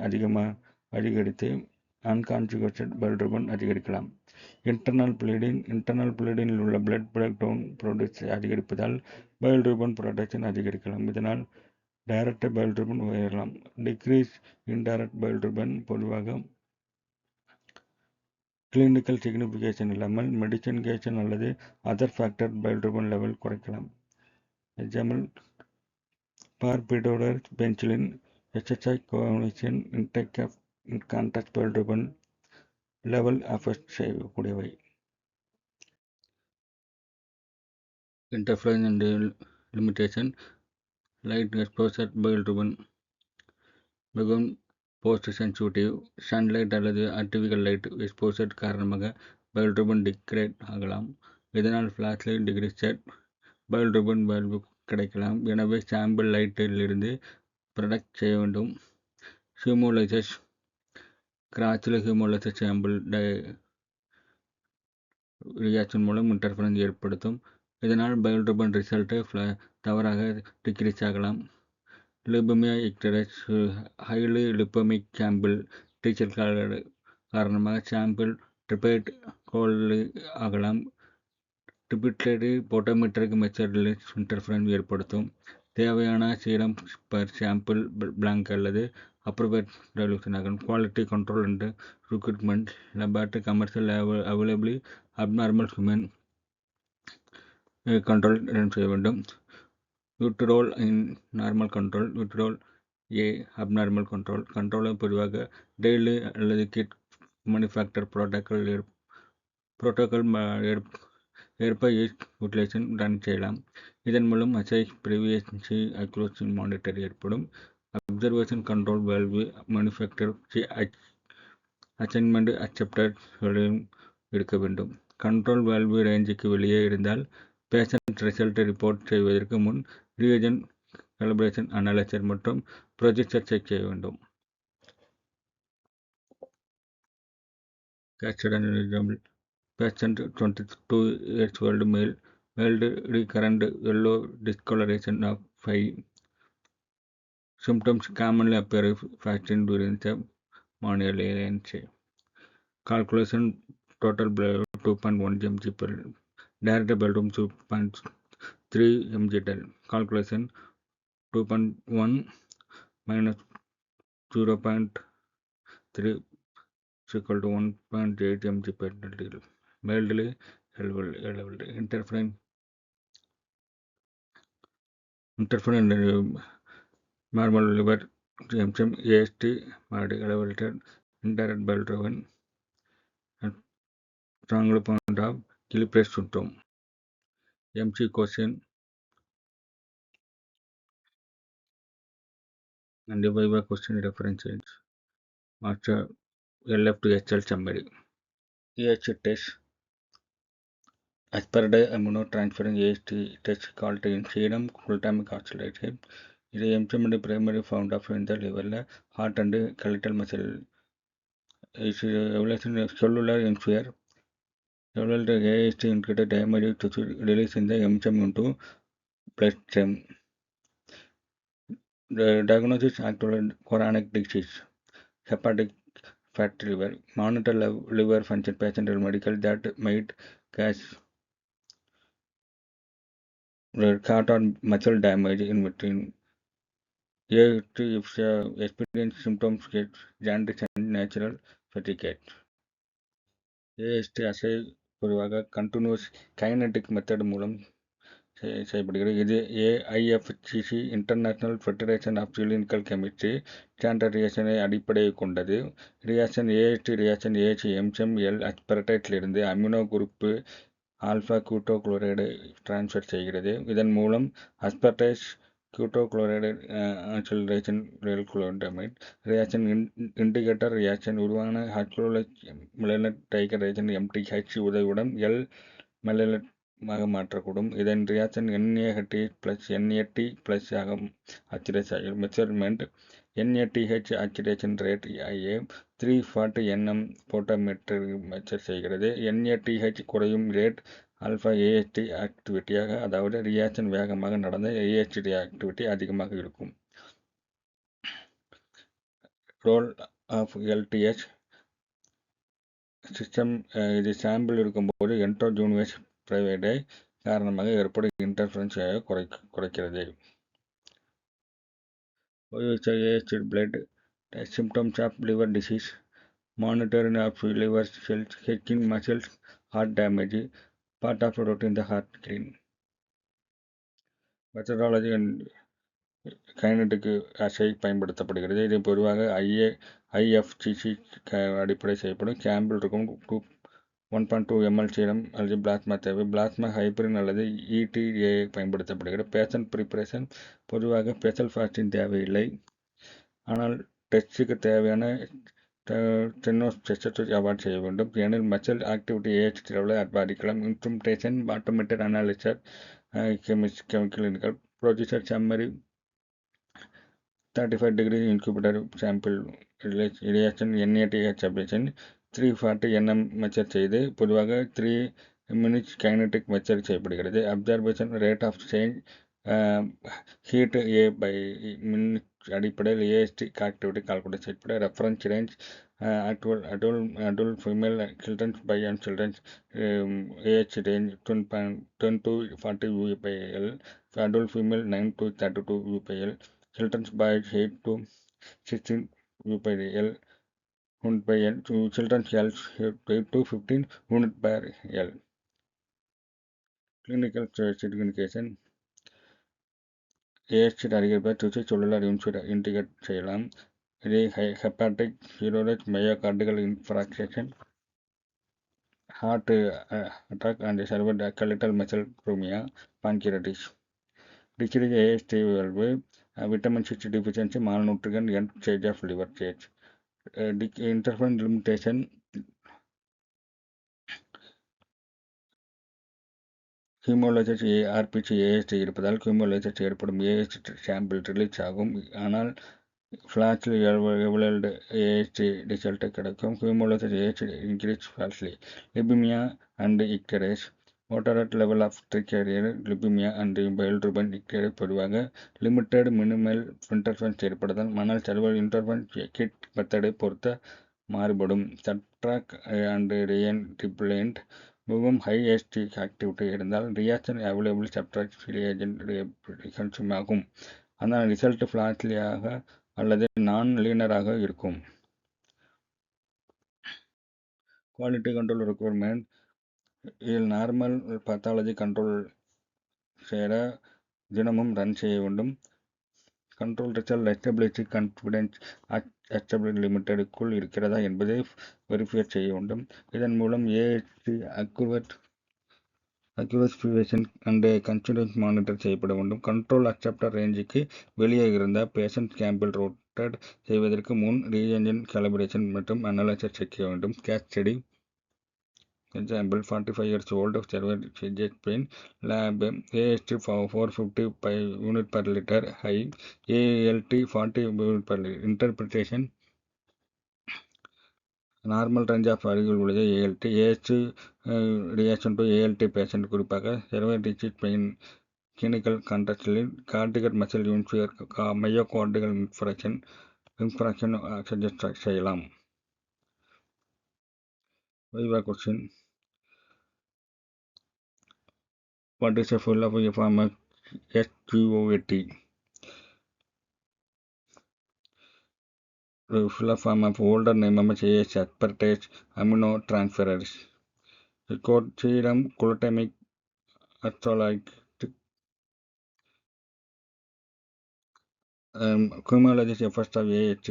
Speaker 1: அதிகரித்து அன்கான்ஜுகேட்டட் bilirubin அதிகரிக்கலாம். இன்டர்னல் ப்ளீடிங்கில் உள்ள பிளட் பிரேக் டவுன் ப்ரொடியூஸ் அதிகரிப்பதால் bilirubin ப்ரொடக்ஷன் அதிகரிக்கலாம். இதனால் டைரக்ட் bilirubin உயரலாம். டிக்ரீஸ் இன்டைரக்ட் bilirubin பொதுவாக கிளினிக்கல் சிக்னிஃபிகேஷன் இல்லாமல் மெடிக்கேஷன் அல்லது அதர் ஃபேக்டர் bilirubin லெவல் குறைக்கலாம். Example barbiturate penicillin SSI covalent intake of contrast bilirubin level affect செய்யக்கூடியவை. Interference and limitation light exposure bilirubin மிகவும் போஸ்ட் சென்சிட்டிவ். சன்லைட் அல்லது ஆர்டிஃபிஷியல் லைட் எக்ஸ்போசர் காரணமாக பைல்ட்ருபன் டிகிரேட் ஆகலாம். இதனால் ஃபிளாஷ்லைட் டிகிரிஸ்டர் பைல்ட்ருபன் பல்பு கிடைக்கலாம். எனவே சாம்பிள் லைட்டில் இருந்து ப்ரொடெக்ட் செய்ய வேண்டும். ஹியூமோலைசஸ் கிராச்சில் ஹியூமோலைசஸ் சாம்பிள் ரியாக்ஷன் மூலம் இன்டர்ஃபரன்ஸ் ஏற்படுத்தும். இதனால் பைல்ட்ருபன் ரிசல்ட் தவறாக டிக்ரீஸ் ஆகலாம். Lipaemia icterus highly lipaemic sample டீச்சர் காரணமாக சாம்பிள் ட்ரிபேட் கோல்டு ஆகலாம். ட்ரிபிட்லேடி பொட்டோமெட்ரிக் மெத்தடில் இன்டர்ஃபரன்ஸ் ஏற்படுத்தும். தேவையான சீரம் பர் சாம்பிள் பிளாங்க் அல்லது அப்ரோப்ரியேட் ரெசல்யூஷன் ஆகும். Quality control and recruitment laboratory commercial availably abnormal human control செய்ய வேண்டும். யூட்ரோல் இன் நார்மல் கண்ட்ரோல், யூட்ரோல் ஏ அப்நார்மல் கண்ட்ரோல். கண்ட்ரோலை பொதுவாக டெய்லி அல்லது கிட் மேனுஃபேக்சர் புரோட்டோகால் ஏற்ப யூட்டிலைசேஷன் ரன் செய்யலாம். இதன் மூலம் அசை ப்ரிவியன்சி அக்யூரசி மானிட்டர் ஏற்படும். Observation control value manufacture assignment அக்செப்டர்களையும் இருக்க வேண்டும். கண்ட்ரோல் வேல்வு ரேஞ்சுக்கு வெளியே இருந்தால் பேஷண்ட் ரிசல்ட் ரிப்போர்ட் செய்வதற்கு முன் ரியேஜென்ட் கலிப்ரேஷன் அனலைசர் மற்றும் ப்ரொசீஜர் செக் செய்ய வேண்டும். Patient 22 years old male, mild recurrent yellow discoloration of eye. Symptoms commonly appear fasting during the manual ANC. Calculation total blood 2.1 mg per direct blood 2.3 mg del. Calculation 2.1 minus 0.3 is equal to 1.8 mg per del. Mildly elevated. Interferon normal liver enzyme AST elevated. Indirect bilirubin and strong point of Gillibrand syndrome. MC question and the Viva question references. Master LF2HL summary. AH test. Aspartate aminotransferase AST test called in serum glutamic oxidase. இது எம்சம் பிரைமரி ஃபவுண்ட் ஆஃப் இந்த லிவரில் heart and skeletal muscle is cellular hemisphere. Cellular AST increated damage to release in the MCM into bloodstream. The diagnosis actual chronic disease, hepatic fatty liver. Monitor liver function patient medical that might cause heart or muscle damage in between. AST if experience symptoms get jaundice and natural fatigue. AST assay பொதுவாக கண்டினியூஸ் கைனடிக் மெத்தட் மூலம் செய்யப்படுகிறது. இது AIFGC international federation of clinical chemistry standard ரியாக்ஷனை அடிப்படையை கொண்டது. Reaction AST reaction AH MCM-L அஸ்பரடைட்டிலிருந்து அமினோ குரூப்பு ஆல்ஃபா கியூட்டோகுளோரைடு டிரான்ஸ்ஃபர் செய்கிறது. இதன் மூலம் அஸ்பரடைஸ் கியூட்டோகுளோரைடு acceleration glutamate reaction indicator reaction உருவான ஹைட்ரோலைட் மெலனைட் டைகர் ரியாக்ஷன் MTH உதவியுடன் எல் மெலனைட் மாற்றக்கூடும். இதன் ரியாக்ஷன் NAT + NAT+ ஆக ஆக்சிடைஸ் ஆகும். Measurement NATH oxidation rate IA 340 nm photometric measure செய்கிறது. NATH குறையும் ரேட் ஆல்ஃபா AST ஆக்டிவிட்டியாக, அதாவது ரியாக்ஷன் வேகமாக நடந்த AST ஆக்டிவிட்டி அதிகமாக இருக்கும். Role of LTH system. இது சாம்பிள் இருக்கும்போது என்ட்ரோஜூனியஸ் பிரைவேடை காரணமாக ஏற்படும் இன்டர்ஃபரன்ஸை குறைக்கிறது. AST blood symptoms of liver disease, monitoring of liver cells, checking muscles, heart damage, part of routine the heart clean. Methodology kinetic அசை பயன்படுத்தப்படுகிறது. இது பொதுவாக IFGC அடிப்படை செய்யப்படும். சாம்பிள் இருக்கும் 1.2 ml சீரம் அல்லது பிளாஸ்மா தேவை. பிளாஸ்மா ஹைப்ரின் அல்லது ETA பயன்படுத்தப்படுகிறது. பேஷண்ட் ப்ரிப்பரேஷன் பொதுவாக ஸ்பெஷல் ஃபாஸ்டிங் தேவையில்லை. ஆனால் டெஸ்ட்டுக்கு தேவையான டெஸ்ட் அவாய்ட் செய்ய வேண்டும். ஏனெனில் மசில் ஆக்டிவிட்டி AST லெவலை பாதிக்கலாம். Instrumentation automated analyser chemical procedure summary 35 degree incubator sample reaction NADH ablation 340 nm measure செய்து பொதுவாக 3 minutes kinetic மெச்சர் செய்யப்படுகிறது. அப்சர்வேஷன் ரேட் ஆஃப் சேஞ்ச் ஹீட் A by மினிட் அடிப்படையில் AST ஆக்டிவிட்டி கால்குலேட் செய்யப்பட. Reference range adult female children by and children age range 10 to 40 U/L, adult female 9 to 32 U/L, children's by 8 to 16 U/L, children's health 8 to 15 unit/L. Clinical signification AST அதிகரிப்பை சுற்றுச்சூழல் இன்டிகேட் செய்யலாம். இதை ஹெப்பாட்டிக் ஹீரோலஜ் myocardial infarction heart attack and cervical muscle ப்ரூமியா pancreatitis. Decrease AST value, vitamin 6 deficiency, malnutrition, and stage of liver stage. Interferon limitation, hemolysis RPC AST இருப்பதால் ஹீமோலைசிஸ் ஏற்படும் AST சாம்பிள் ரிலீஸ் ஆகும். ஆனால் ஃப்ளாஷ்லி எவலல்டு AST ரிசல்ட் கிடைக்கும். Hemolysis AST increase falsely. Lipemia and icterus moderate level of tricarial lipemia and bilirubin icterase பொதுவாக லிமிட்டட் மினிமல் இன்டர்ஃபரன்ஸ் ஏற்படுதல். ஆனால் செல்வல் இன்டர்ஃபரன்ஸ் கிட் மெத்தடை பொறுத்த மாறுபடும். சப்ட்ராக் அண்ட் ரியன் டிப்ளேண்ட் மிகவும் ஹை AST ஆக்டிவிட்டி இருந்தால் ரியாக்ஷன் அவைலபிள் சப்ட்ராக் ரியாக்ஷன் ஆகும். ஆனால் ரிசல்ட் ஃப்ளாஷ்லியாக அல்லது நான் லீனராக இருக்கும். குவாலிட்டி கண்ட்ரோல் ரெக்குயர்மெண்ட் இதில் நார்மல் பத்தாலஜி கண்ட்ரோல் சேர தினமும் ரன் செய்ய வேண்டும். கண்ட்ரோல் ரிசல்ட் எஸ்டபிலிட்டி கான்ஃபிடன்ஸ் எஸ்டபிலிட்டி லிமிட்டடுக்குள் இருக்கிறதா என்பதை வெரிஃபை செய்ய வேண்டும். இதன் மூலம் AST அக்யூரேஷன் அண்ட் கன்சிடன்ஸ் மானிட்டர் செய்யப்பட வேண்டும். கண்ட்ரோல் அக்செப்டர் ரேஞ்சுக்கு வெளியே இருந்தால் பேஷண்ட் சாம்பிள் ரோட்டட் செய்வதற்கு முன் ரீஎன்ஜின் கேலிப்ரேஷன் மற்றும் அனலைசர் செய்ய வேண்டும். Case study example 45 years old cervical chest pain, lab AST 450 per unit per liter, high ALT 40 unit per liter. Interpretation normal range of அருகில் உள்ளது ALT reaction to ALT patient குறிப்பாக cervical பெயின் கிளினிக்கல் கான்டெக்ஸ்டில் cardiac muscle injury myocardial infarction suggest செய்யலாம். Viva question. What is a full form of SQOAT? The full form of older name is aspartate aminotransferase. The code serum glutamic acrylate. Cumulative effects of AST.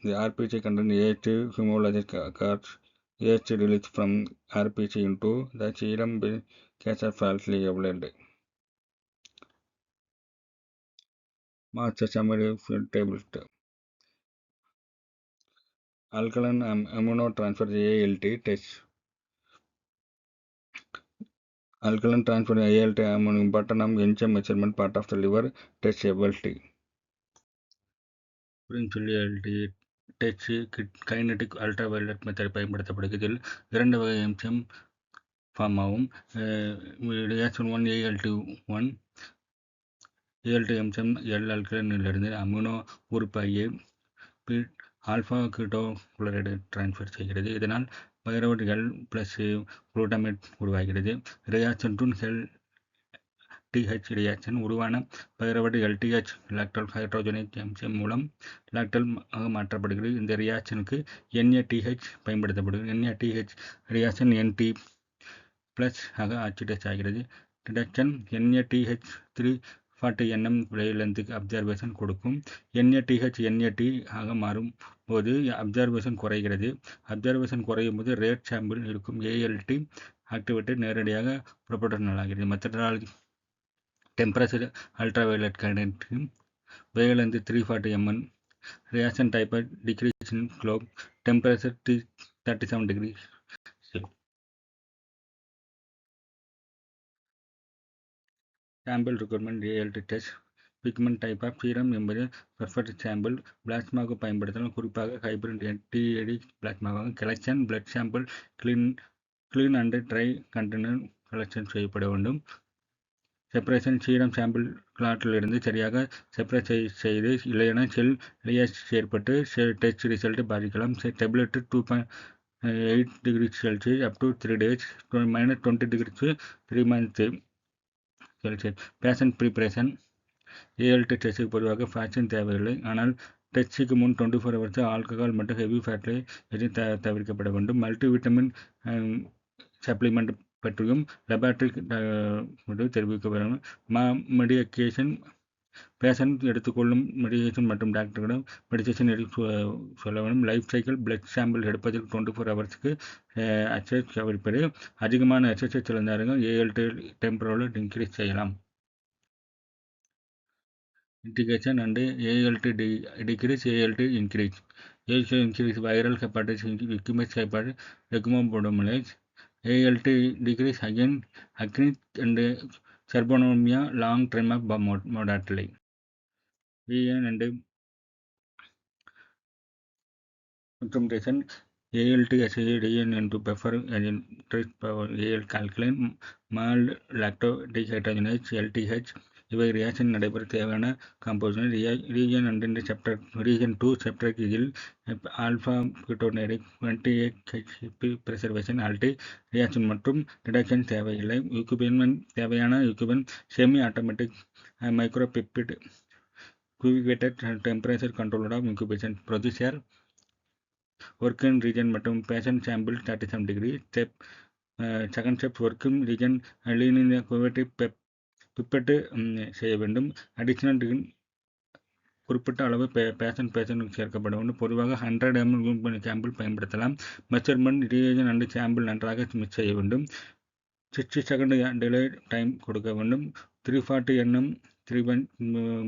Speaker 1: The RPC contains AST hemolysis occurs. AST released from RPC into the serum by case of falsely evaluated. Master summary table. Alkaline aminotransferase ALT test. Alkaline transfer ALT important enzyme measurement part of the liver test ability. ALT touch kinetic ultraviolet method பயன்படுத்தப்படுகிறது. இதில் 2 வகை என்சைம் ஃபார்ம் ஆகும். ரியாக்ஷன் 1 ALT1 என்சைம் L-அல்கலைனிலிருந்து அமினோ உறுப்பு ஆல்ஃபா கீட்டோகுளோரைடு டிரான்ஸ்ஃபர் செய்கிறது. இதனால் பைருவேட் L+ குளுட்டமேட் உருவாகிறது. ரியாக்ஷன் 2 LTH ரியாக்ஷன் உருவான பைருவேட் LTH லாக்டல் ஹைட்ரோஜனேஸ் என்சைம் மூலம் லாக்டல் மாற்றப்படுகிறது. இந்த ரியாக்ஷனுக்கு NADH பயன்படுத்தப்படுகிறது. NADH ரியாக்ஷன் NT+ ஆக ஆக்சிடைஸ் ஆகிறது. ரிடக்ஷன் NADH3 40 nm வேவ்லென்த்துக்கு அப்சர்வேஷன் கொடுக்கும். NATH NAT ஆக மாறும் போது அப்சர்வேஷன் குறைகிறது. அப்சர்வேஷன் குறையும் போது ரேட் சாம்பிள் இருக்கும் ALT ஆக்டிவேட்டட் நேரடியாக ப்ரொபோர்ஷனல் ஆகிறது. Methodology temperature ultraviolet current wavelength 340 mm reaction type decrease in globe temperature 37 degrees. Sample requirement ALT test pigment type of serum என்பது பர்ஃபெக்ட் சாம்பிள் பிளாஸ்மாவுக்கு பயன்படுத்தலாம். குறிப்பாக ஹைபிரிட் TAD பிளாஸ்மாவாக collection blood sample clean and dry container collection செய்யப்பட வேண்டும். செப்பரேஷன் சீரம் சாம்பிள் கிளாட்டிலிருந்து சரியாக செப்பரேட் செய்து இல்லையென செல் லியாஸ் ஏற்பட்டு டெஸ்ட் ரிசல்ட் பாதிக்கலாம். Tablet 2.8 degrees Celsius up to 3 days, -20 degrees 3 months Celsius. Patient preparation ALT டெஸ்ட்டுக்கு பொதுவாக ஃபேஷன் தேவையில்லை. ஆனால் டெஸ்ட்டுக்கு முன் 24 hours ஆல்கஹால் மற்றும் ஹெவி ஃபேட்டை எதுவும் தவிர்க்கப்பட வேண்டும். மல்டிவிட்டமின் சப்ளிமெண்ட் பற்றியும் லெபார்டரி தெரிவிக்கப்படும். மெடிக்கேஷன் பேஷண்ட் எடுத்துக்கொள்ளும் மெடிக்கேஷன் மற்றும் டாக்டரிடம் மெடிக்கேஷன் சொல்ல வேண்டும். லைஃப் சைக்கிள் பிளட் சாம்பிள் எடுப்பதற்கு 24 hours எக்ஸசைஸ் தவிர்ப்பது. அதிகமான எக்ஸசைஸ் இருந்தார்கள் ALT டெம்பரேச்சரை இன்க்ரீஸ் செய்யலாம். Integration and ALT decrease, ALT increase. ALT increase viral hepatitis, leukemic hepatitis, leukemopneumonitis. ALT decrease again, acne and charbonnemia, long term of mortality. VN and implementation ALT associated into buffer and trace power AL calculate mild lactodehydrogenase LTH. இவை ரியாக்ஷன் நடைபெற தேவையான composition. Reagent and chapter reagent 2 chapter கீழ் alpha ketoglutaric 28 preservation ALT reaction மற்றும் ரிடக்ஷன் தேவையில்லை. யூகுபின் தேவையான யூகுபின் செமி ஆட்டோமேட்டிக் மைக்ரோபெப்டிட் குவிவேட்டட் temperature controller of incubation procedure working reagent மற்றும் patient sample 37 degree. Step second step working reagent லீனின் குவேட்டிவ் பிப்பெட்டு செய்ய வேண்டும். அடிஷனல் குறிப்பிட்ட அளவு பேஷண்ட் சேர்க்கப்பட வேண்டும். பொதுவாக 100 ml சாம்பிள் பயன்படுத்தலாம். மெஷர்மெண்ட் ரீஜன் அண்ட் சாம்பிள் நன்றாக மிக்ஸ் செய்ய வேண்டும். 60 செகண்ட் டிலே டைம் கொடுக்க வேண்டும். 340 nm 3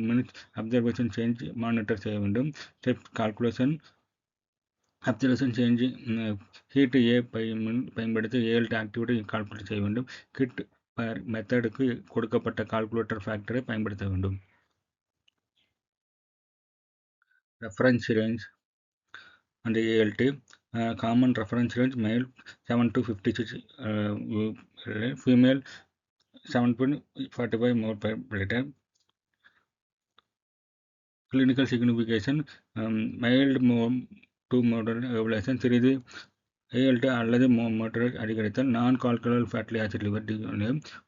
Speaker 1: minutes observation change monitor செய்ய வேண்டும். Step calculation observation change heat பயன்படுத்தி ALT ஆக்டிவிட்டி கால்குலேட் செய்ய வேண்டும். கிட் மெத்தடுக்கு கொடுக்கப்பட்ட கால்குலேட்டர் ஃபேக்டரை பயன்படுத்த வேண்டும். Reference range and ALT common reference range மேல் 7 to 56, female 7.45 mol per liter. Clinical signification mild to moderate elevation சிறிது ALT அல்லது மோட்டரேட் அதிகரித்தல். நான் கால்குலர் fatty acid liver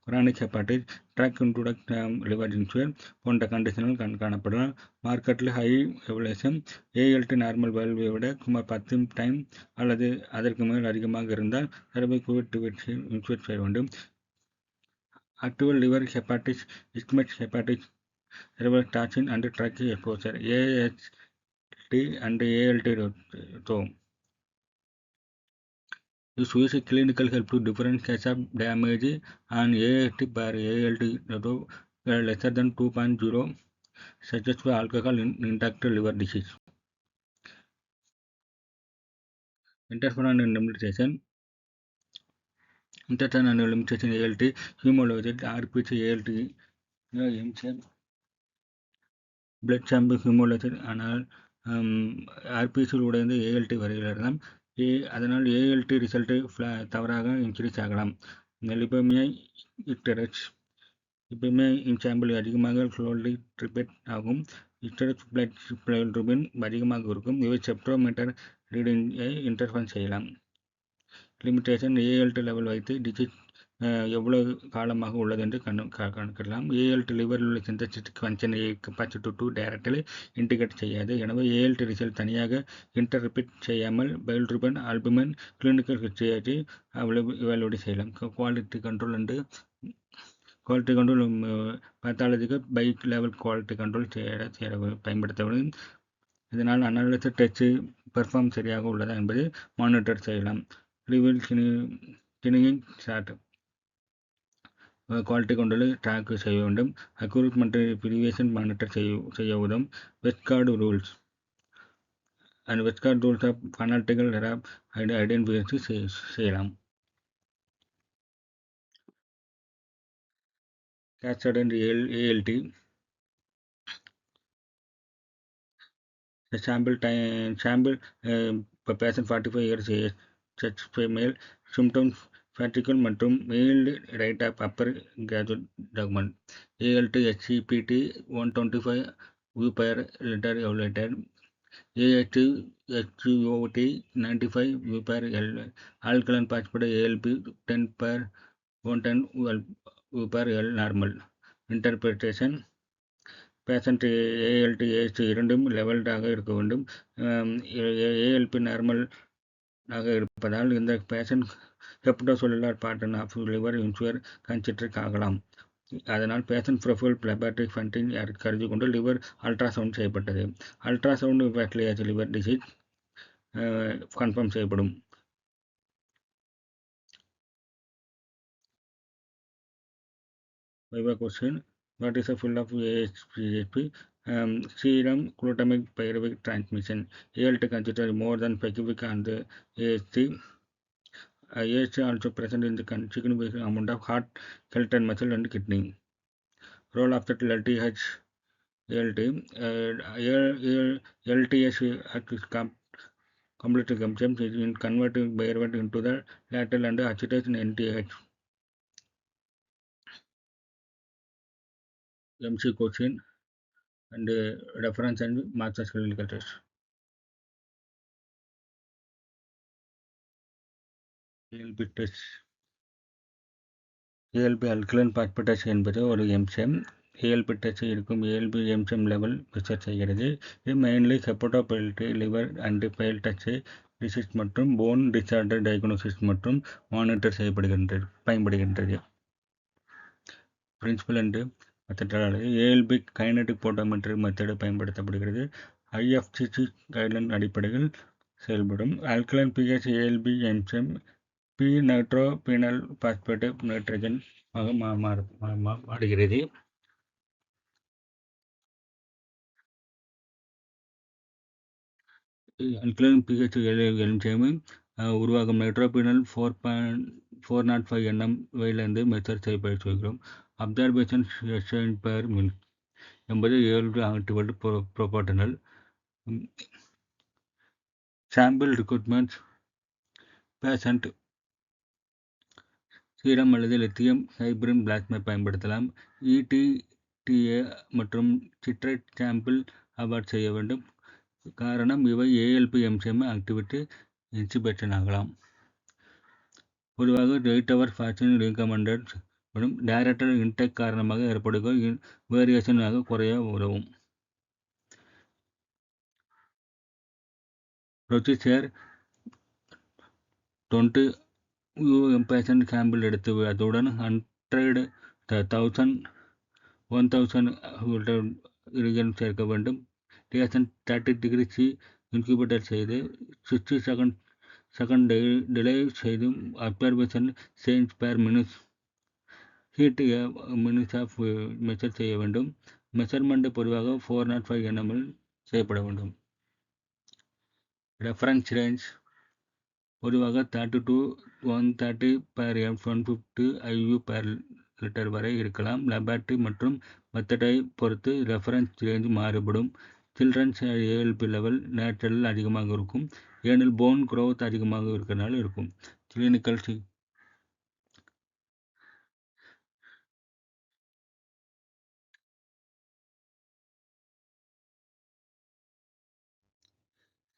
Speaker 1: chronic hepatitis drug induced liver injury போன்ற கண்டிஷன்கள் காணப்படலாம். மார்க்கெட்டில் ஹை எவல்யூஷன் ALT நார்மல் வேல்யூவை விட சுமார் 10 டைம் அல்லது அதற்கு மேல் அதிகமாக இருந்தால் தரவை இன்சுவர் செய்ய வேண்டும். Active liver hepatitis ischemic hepatitis toxin and drug exposure AST and ALT தோம். This is a clinical help to different cases of damage on AST per ALT lesser than 2.0, such as alcohol intact liver disease. Interferon and limitation. Interferon and limitation ALT, hemolysis, RPC, ALT, blood sample hemolysis, ஆனால் RPC உடைந்து ALT வருகிறது. அதனால் ALT ரிசல்ட்டு தவறாக இன்க்ரீஸ் ஆகலாம். லிபோமியா இக்டரஸ் இப்போயுமே சாம்பிள் அதிகமாக ஸ்லோலி ட்ரிபெட் ஆகும். இக்டரஸ் பிளட்ரூபின் அதிகமாக இருக்கும். இவை செப்டோமீட்டர் ரீடிங்கை இன்டர்ஃபரன்ஸ் செய்யலாம். லிமிட்டேஷன் ALT லெவல் வைத்து டிசீஸ் எவ்வளவு காலமாக உள்ளது என்று கணக்கிடலாம். ALT லிவரில் உள்ள சிந்தட்டிக் ஃபங்க்ஷனை கெப்பாசிட்டி டு டைரக்ட்லி இன்டிகிரேட் செய்யாது. எனவே ALT ரிசல்ட் தனியாக இன்டர்பிரட் செய்யாமல் bilirubin albumin clinical history evaluate செய்யலாம். Quality control and quality control பேத்தாலஜிக்கு பைக் லெவல் குவாலிட்டி கண்ட்ரோல் பயன்படுத்தப்படும். இதனால் அனாலிசிஸ் டச்சு பெர்ஃபார்ம் சரியாக உள்ளதா என்பதை மானிட்டர் செய்யலாம். ரிவில் கினிங் ஷாட் குவாலிட்டி கண்ட்ரோலை ட்ராக் செய்ய வேண்டும். அக்யூரேட் மற்றும் ப்ரீவியேஷன் மானிட்டர் செய்ய உதவும். Westgard rules and Westgard rules of analytical error identify செய்யலாம். Cascade and ALT. The sample patient 45 years age, such female, symptoms fatigue மற்றும் mild right of upper graduate document. ALT HCPT 125 V per liter evaluated. AHT HCOT 95 V per L. Alkaline phosphate ALP 10 per 110 V per L normal. Interpretation. Patient ALT ஏஹெச் இரண்டும் லெவல்டாக இருக்க வேண்டும். ஏஎல்பி நார்மலாக இருப்பதால் இந்த patient hepatocellular pattern of liver injury consider ஆகலாம். அதனால் பேஷண்ட் ப்ரொஃபைல் லெபார்டரி ஃபண்டிங் கருதி கொண்டு லிவர் அல்ட்ராசவுண்ட் செய்யப்பட்டது. அல்ட்ராசவுண்ட் பேக்டீரியாஸ் லிவர் டிசீஸ் கன்ஃபார்ம் செய்யப்படும். Question What is the full of AHP? Serum glutamic pyruvic transmission. ALT considered more than specific on the AHT. AHT also present in the significant amount of heart, skeletal muscle and kidney. Role of the LTH ALT. LTH complete consumption is in converting pyruvate into the lateral and agitation NTH. MC question and reference and master's clinical test. ALP test. ALP alkaline phosphatase என்பது ஒரு எம்சம். ALP டெஸ்ட் இருக்கும் ALP எம்சம் லெவல் மெஷர் செய்கிறது. இது mainly hepatobiliary liver and bile டச் டிசீஸ் மற்றும் போன் டிசார்டர் டயக்னோசிஸ் மற்றும் மானிட்டர் பயன்படுகின்றது. Principle and methodology. ALP kinetic photometry method பயன்படுத்தப்படுகிறது. IFCC கைட்லைன் அடிப்படையில் செயல்படும். Alkaline pH ALP enzyme p nitrophenol phosphate nitrogen ஆக மாறுகிறது. ஆல்கலைன் பிஹெச் என்சைமை உருவாகும் நைட்ரோபீனால் 405 nm வயிலிருந்து மெஷர் செய்கிறோம். அப்சர்வேஷன் செஷன் பெர் மினிட் என்பது ALP activate proportional. Sample recruitment. Patient serum அல்லது லித்தியம் ஹைபிரிட் பிளாஸ்மா பயன்படுத்தலாம். ETTA மற்றும் சிட்ரேட் சாம்பிள் அவாய்ட் செய்ய வேண்டும். காரணம் இவை ALP எம்சம் ஆக்டிவிட்டி இன்சிபேஷன் ஆகலாம். பொதுவாக 8 hours ஃபாஸ்டிங் ரீகமெண்டட் மற்றும் டைரக்டர் இன்டேக் காரணமாக ஏற்படுகிற வேரியேஷன் ஆக குறைய உதவும். ப்ரொசீஜர் 20 பேஷண்ட் சாம்பிள் எடுத்து அதுடன் 1000 ரிகன் சேர்க்க வேண்டும். பேஷண்ட் 30 degree C இன்குபேட்டர் செய்து 60 செகண்ட் டிலே செய்து observation change per minute heat minutes of measure செய்ய வேண்டும். மெஷர்மெண்ட் பொதுவாக 405 nm செய்யப்பட வேண்டும். ரெஃபரன்ஸ் ரேஞ்ச் பொதுவாக 30 to 130 per 150 IU per litre வரை இருக்கலாம். லெபார்டரி மற்றும் மெத்தடை பொறுத்து ரெஃபரன்ஸ் ரேஞ்ச் மாறுபடும். சில்ட்ரன்ஸ் ALP லெவல் நேச்சுரல் அதிகமாக இருக்கும். ஏனெனில் போன் க்ரோத் அதிகமாக இருக்கிறனால இருக்கும். Clinical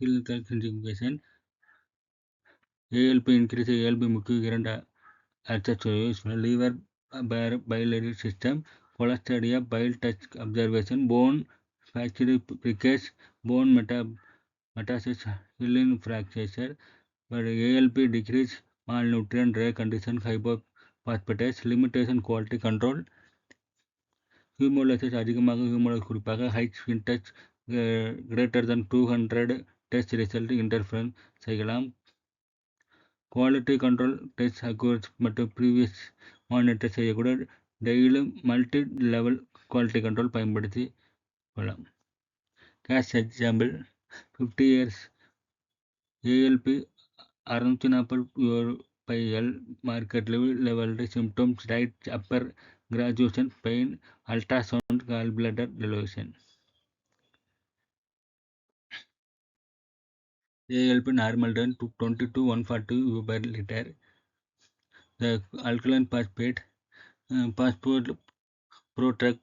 Speaker 1: clinical ALP increase ALP முக்கிய 2 accessories liver biliary system, cholestasia, bile touch observation, bone fracture breakage, bone metastasis, hyaline fracture. But ALP decrease malnutrition, rare condition, hypophosphatase, limitation quality control, haemolysis அதிகமாக ஹீமோலைஸ் குறிப்பாக high index greater than 200 test result interference செய்யலாம். குவாலிட்டி கண்ட்ரோல் டெஸ்ட் அக்யூரசி மற்றும் ப்ரீவியஸ் மானிட்டர் செய்யக்கூட daily multi level quality control பயன்படுத்தி கொள்ளலாம். Case example 50 years ALP 640 €/L market level symptoms right upper graduation pain ultrasound gallbladder dilation. ALP normal run to 20 to 140 U/liter. The alkaline phosphate phosphate pro drug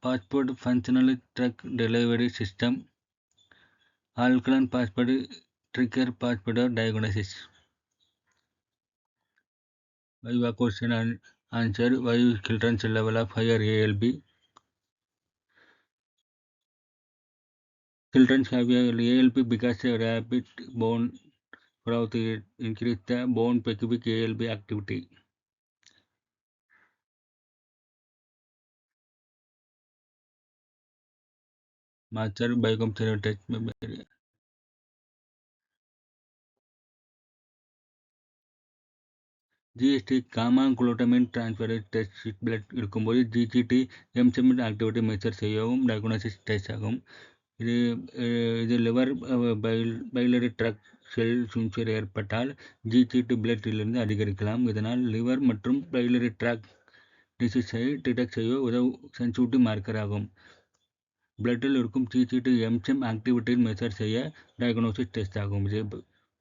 Speaker 1: phosphate functional drug delivery system. Alkaline phosphate trigger phosphate diagnosis. Why question and answer. Why children's level of higher ALP? Children have ALP because rapid bone growth increase the bone specific ALP activity. Master biochemical test. GST gamma glutamine transferase test blood இருக்கும்போது GGT MCM activity measure செய்யவும் diagnosis test ஆகும். இது லிவர் பைலரி ட்ரக் செல் சுஞ்சர் ஏற்பட்டால் GGT பிளட்டிலிருந்து அதிகரிக்கலாம். இதனால் லிவர் மற்றும் பைலரி ட்ராக் டிசீஸை டிடெக்ட் செய்ய உதவும் சென்சிட்டிவ் மார்க்கர் ஆகும். பிளட்டில் இருக்கும் GGT MCM ஆக்டிவிட்டி மெஷர் செய்ய டயக்னோசிஸ் டெஸ்ட் ஆகும்.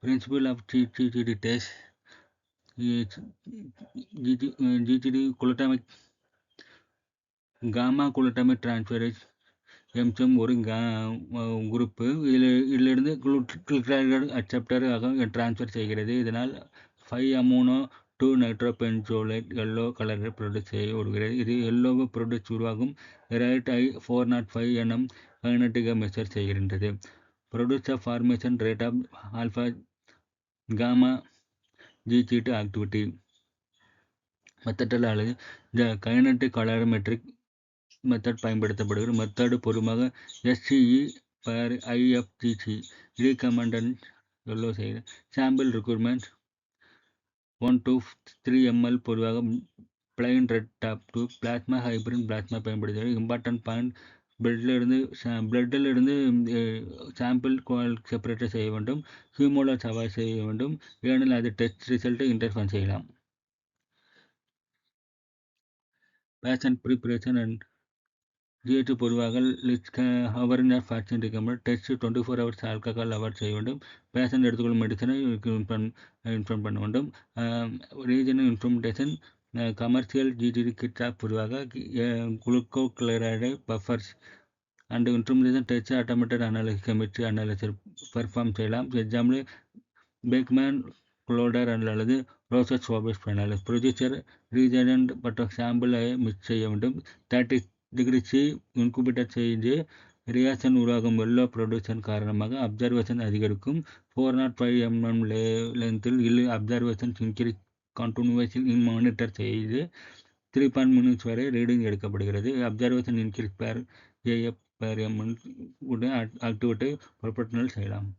Speaker 1: Principal of GGT test. GGT glutamic gamma glutamic transferase MCM ஒரு குரூப்பு இதிலிருந்து குளுட்ரைடு அக்செப்டர் ஆக டிரான்ஸ்ஃபர் செய்கிறது. இதனால் 5-அமோனோ 2-நைட்ரோபென்சோலேட் எல்லோ கலரை ப்ரொடியூஸ் செய்ய வருகிறது. இது எல்லோ ப்ரொடியூஸ் உருவாகும் ரேட் 405 nm கைனட்டிக்கை மெஷர் செய்கின்றது. Produce of formation rate of alpha gamma GGT activity. மெத்தடில் அல்லது கைனட்டிக் கலோரிமெட்ரிக் மெத்தட் பயன்படுத்தப்படுகிறது. மெத்தடு பொதுவாக SCE/IFGC ரீகமெண்டட் எல்லோ செய்கிறது. சாம்பிள் ரிக்வயர்மெண்ட் 1 to 3 ml பொதுவாக plain red top to plasma hybrid plasma பயன்படுத்துகிறது. இம்பார்ட்டன்ட் பாயிண்ட் பிளட்டிலிருந்து சாம்பிள் செப்பரேட் செய்ய வேண்டும். ஹியூமோலஸ் அவாய்ட் செய்ய வேண்டும். ஏனெனில் அது டெஸ்ட் ரிசல்ட்டை இன்டர்ஃபர் செய்யலாம். பேஷண்ட் ப்ரிப்பரேஷன் அண்ட் GHT பொதுவாக awareness faction recommended. Test 24 hours alcohol avoid செய்ய வேண்டும். பேஷண்ட் எடுத்துக்கொள்ளும் மெடிசனை இன்ஃபார்ம் பண்ண வேண்டும். Regional information commercial GGT kits பொதுவாக glucochloride buffers and information test automated analysis chemistry analysis perform செய்யலாம். எக்ஸாம்பிள் பேக்மேன் குளோடர் அல்லது Roche's cobas analysis. Procedure reagent மற்றும் சாம்பிளை மிக்ஸ் செய்ய வேண்டும். 30 degree C இன்குபேட்டர் செய்து ரியாக்ஷன் உருவாகும் எல்லோ ப்ரொடியூஷன் காரணமாக அப்சர்வேஷன் அதிகரிக்கும். 405 mm லென்த்தில் அப்சர்வேஷன் இன்க்ரீஸ் கண்டினியூஸ் மானிட்டர் செய்து 3 minutes வரை ரீடிங் எடுக்கப்படுகிறது. அப்சர்வேஷன் இன்க்ரீஸ் பேர் AF/m உடன் ஆக்டிவிட்டி ப்ரொபோர்ஷனல் செய்யலாம்.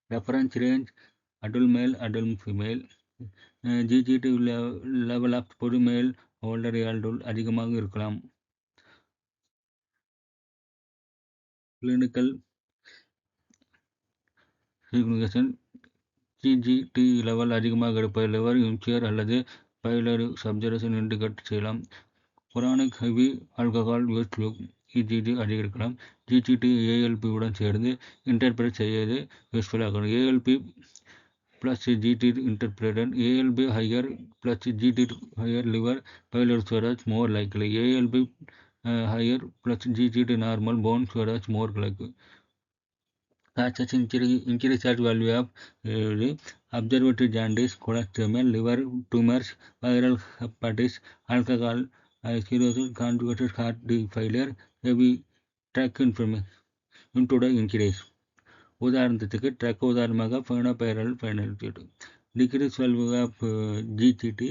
Speaker 1: Reference range adult male adult female. GGT level of பொது மேல் ஓல்டர் adult அதிகமாக இருக்கலாம். கிளினிக்கல் சிக்னிஃபிகேஷன் GGT லெவல் அதிகமாக இருப்பது லிவர் இன்ஜியர் அல்லது பைலரி சப்ஜரேஷன் இண்டிகேட் செய்யலாம். Kronig heavy alcohol use GGT அதிகரிக்கலாம். GGT ALP உடன் சேர்ந்து இன்டர்பிரேட் செய்வது யூஸ்ஃபுல்லாகும். ALP plus GT interpreted. ALP higher plus GT higher liver pylori cirrhosis more likely. ALP higher plus GT normal bone cirrhosis more likely. Such increased value of observatory jaundice, cholesterol, liver tumors, viral hepatitis, alcohol, cirrhosis, conjugated heart failure, heavy tract inflammation into the increase. உதாரணத்துக்கு ட்ரக் உதாரணமாக ஃபெனோபைரல் ஃபெனைல்டிட். டிக்ரீஸ் வேல்யூ ஆஃப் GGT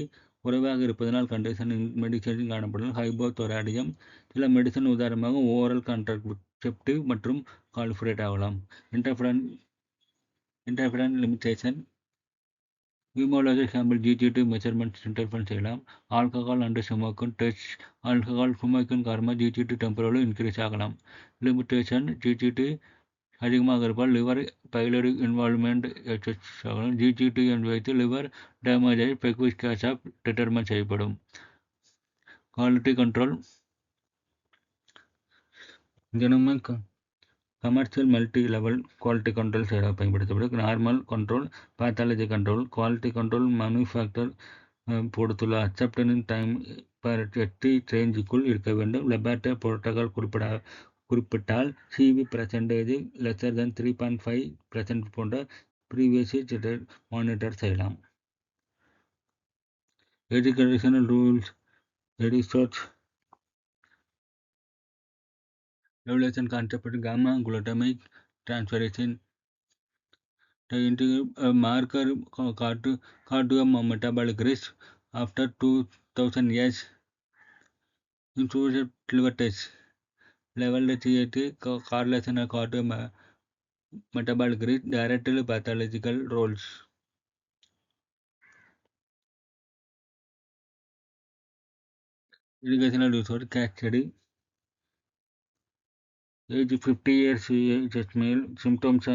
Speaker 1: குறைவாக இருப்பதனால் கண்டிஷன் மெடிசன் காணப்படும். ஹைபோதொராய்டிசம் சில மெடிசன் உதாரணமாக ஓரல் கான்ட்ராசெப்டிவ் மற்றும் கால்ஃபுரேட் ஆகலாம். இன்டர்ஃபரன்ஸ் லிமிட்டேஷன் ஹீமோலஜி சாம்பிள் GGT மெஷர்மெண்ட்ஸ் இன்டர்ஃபரன்ஸ் செய்யலாம். Alcohol and smoking test alcohol smoking காரணமாக GGT டெம்பரரி இன்க்ரீஸ் ஆகலாம். லிமிட்டேஷன் GGT அதிகமாக இருப்பால் லிவர் பைலரி இன்வால்வ்மெண்ட் ஆகலாம். GGT என்று வைத்து லிவர் டேமேஜை பெக்விஸ் கேஷாப் டிட்டர்மைன் செய்யப்படும். குவாலிட்டி கண்ட்ரோல் தினமும் commercial multi level quality control செய்ய பயன்படுத்தப்படும். Normal control, pathology control. Quality control manufacture கொடுத்துள்ள அக்செப்டன்ஸ் டைம் எட்டி ரேஞ்சுக்குள் இருக்க வேண்டும். லெபார்டரி புரோட்டோகால் குறிப்பிட்டால் CV % லெஸர் தென் 3.5% போன்ற ப்ரீவியஸ் மானிட்டர் செய்யலாம். Educational rules research regulation concept gamma glutamic transferase marker cardiometabolic risk after 2000 years included liver test level GAT correlation of cardiometabolic risk directly pathological roles. Educational resource case study. Age 50 years male, symptoms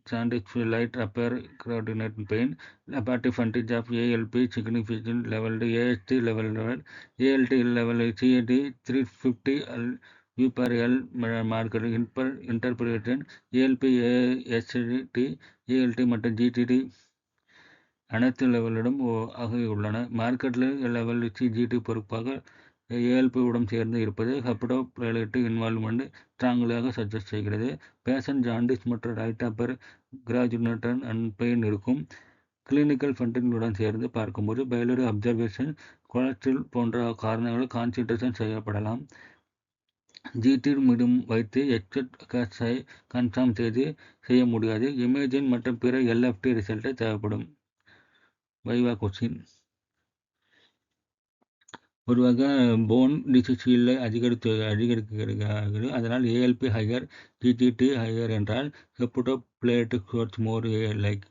Speaker 1: jaundice, light upper coordinate pain, hepatic frontage of ALP significant level, AST level, ALT level, CAD 350 U per L marker interpreted, ALP, AST, ALT மற்றும் GTD அனைத்து லெவலிடம் ஆகியுள்ளன. மார்க்கெட்டில் லெவல் GT பொறுப்பாக ALP உடன் சேர்ந்து இருப்பது ஹெப்படோபிளைலட் இன்வால்வ்மெண்ட் ஸ்ட்ராங்காக சஜஸ்ட் செய்கிறது. பேஷண்ட் ஜாண்டிஸ் மற்றும் ரைட் அப்பர் கிராஜுனேட்டன் அண்ட் பெயின் இருக்கும். கிளினிக்கல் ஃபண்டிங்குடன் சேர்ந்து பார்க்கும்போது பைலரி அப்சர்வேஷன், கொலஸ்ட்ரால் போன்ற காரணங்கள் கான்சன்ட்ரேஷன் செய்யப்படலாம். GT மீண்டும் வைத்து எக்ஸட் கேஸை கன்ஃபார்ம் செய்ய முடியாது. இமேஜிங் மற்றும் பிற LFT ரிசல்ட்டை தேவைப்படும். வைவா கொஸ்டின். பொதுவாக போன் டிசீஸில் அதிகரிக்கிறது. அதனால் ALP ஹையர், GGT ஹையர் என்றால் ஹெப்படோபிளைலட் சோர்ஸ் மோர் லைக்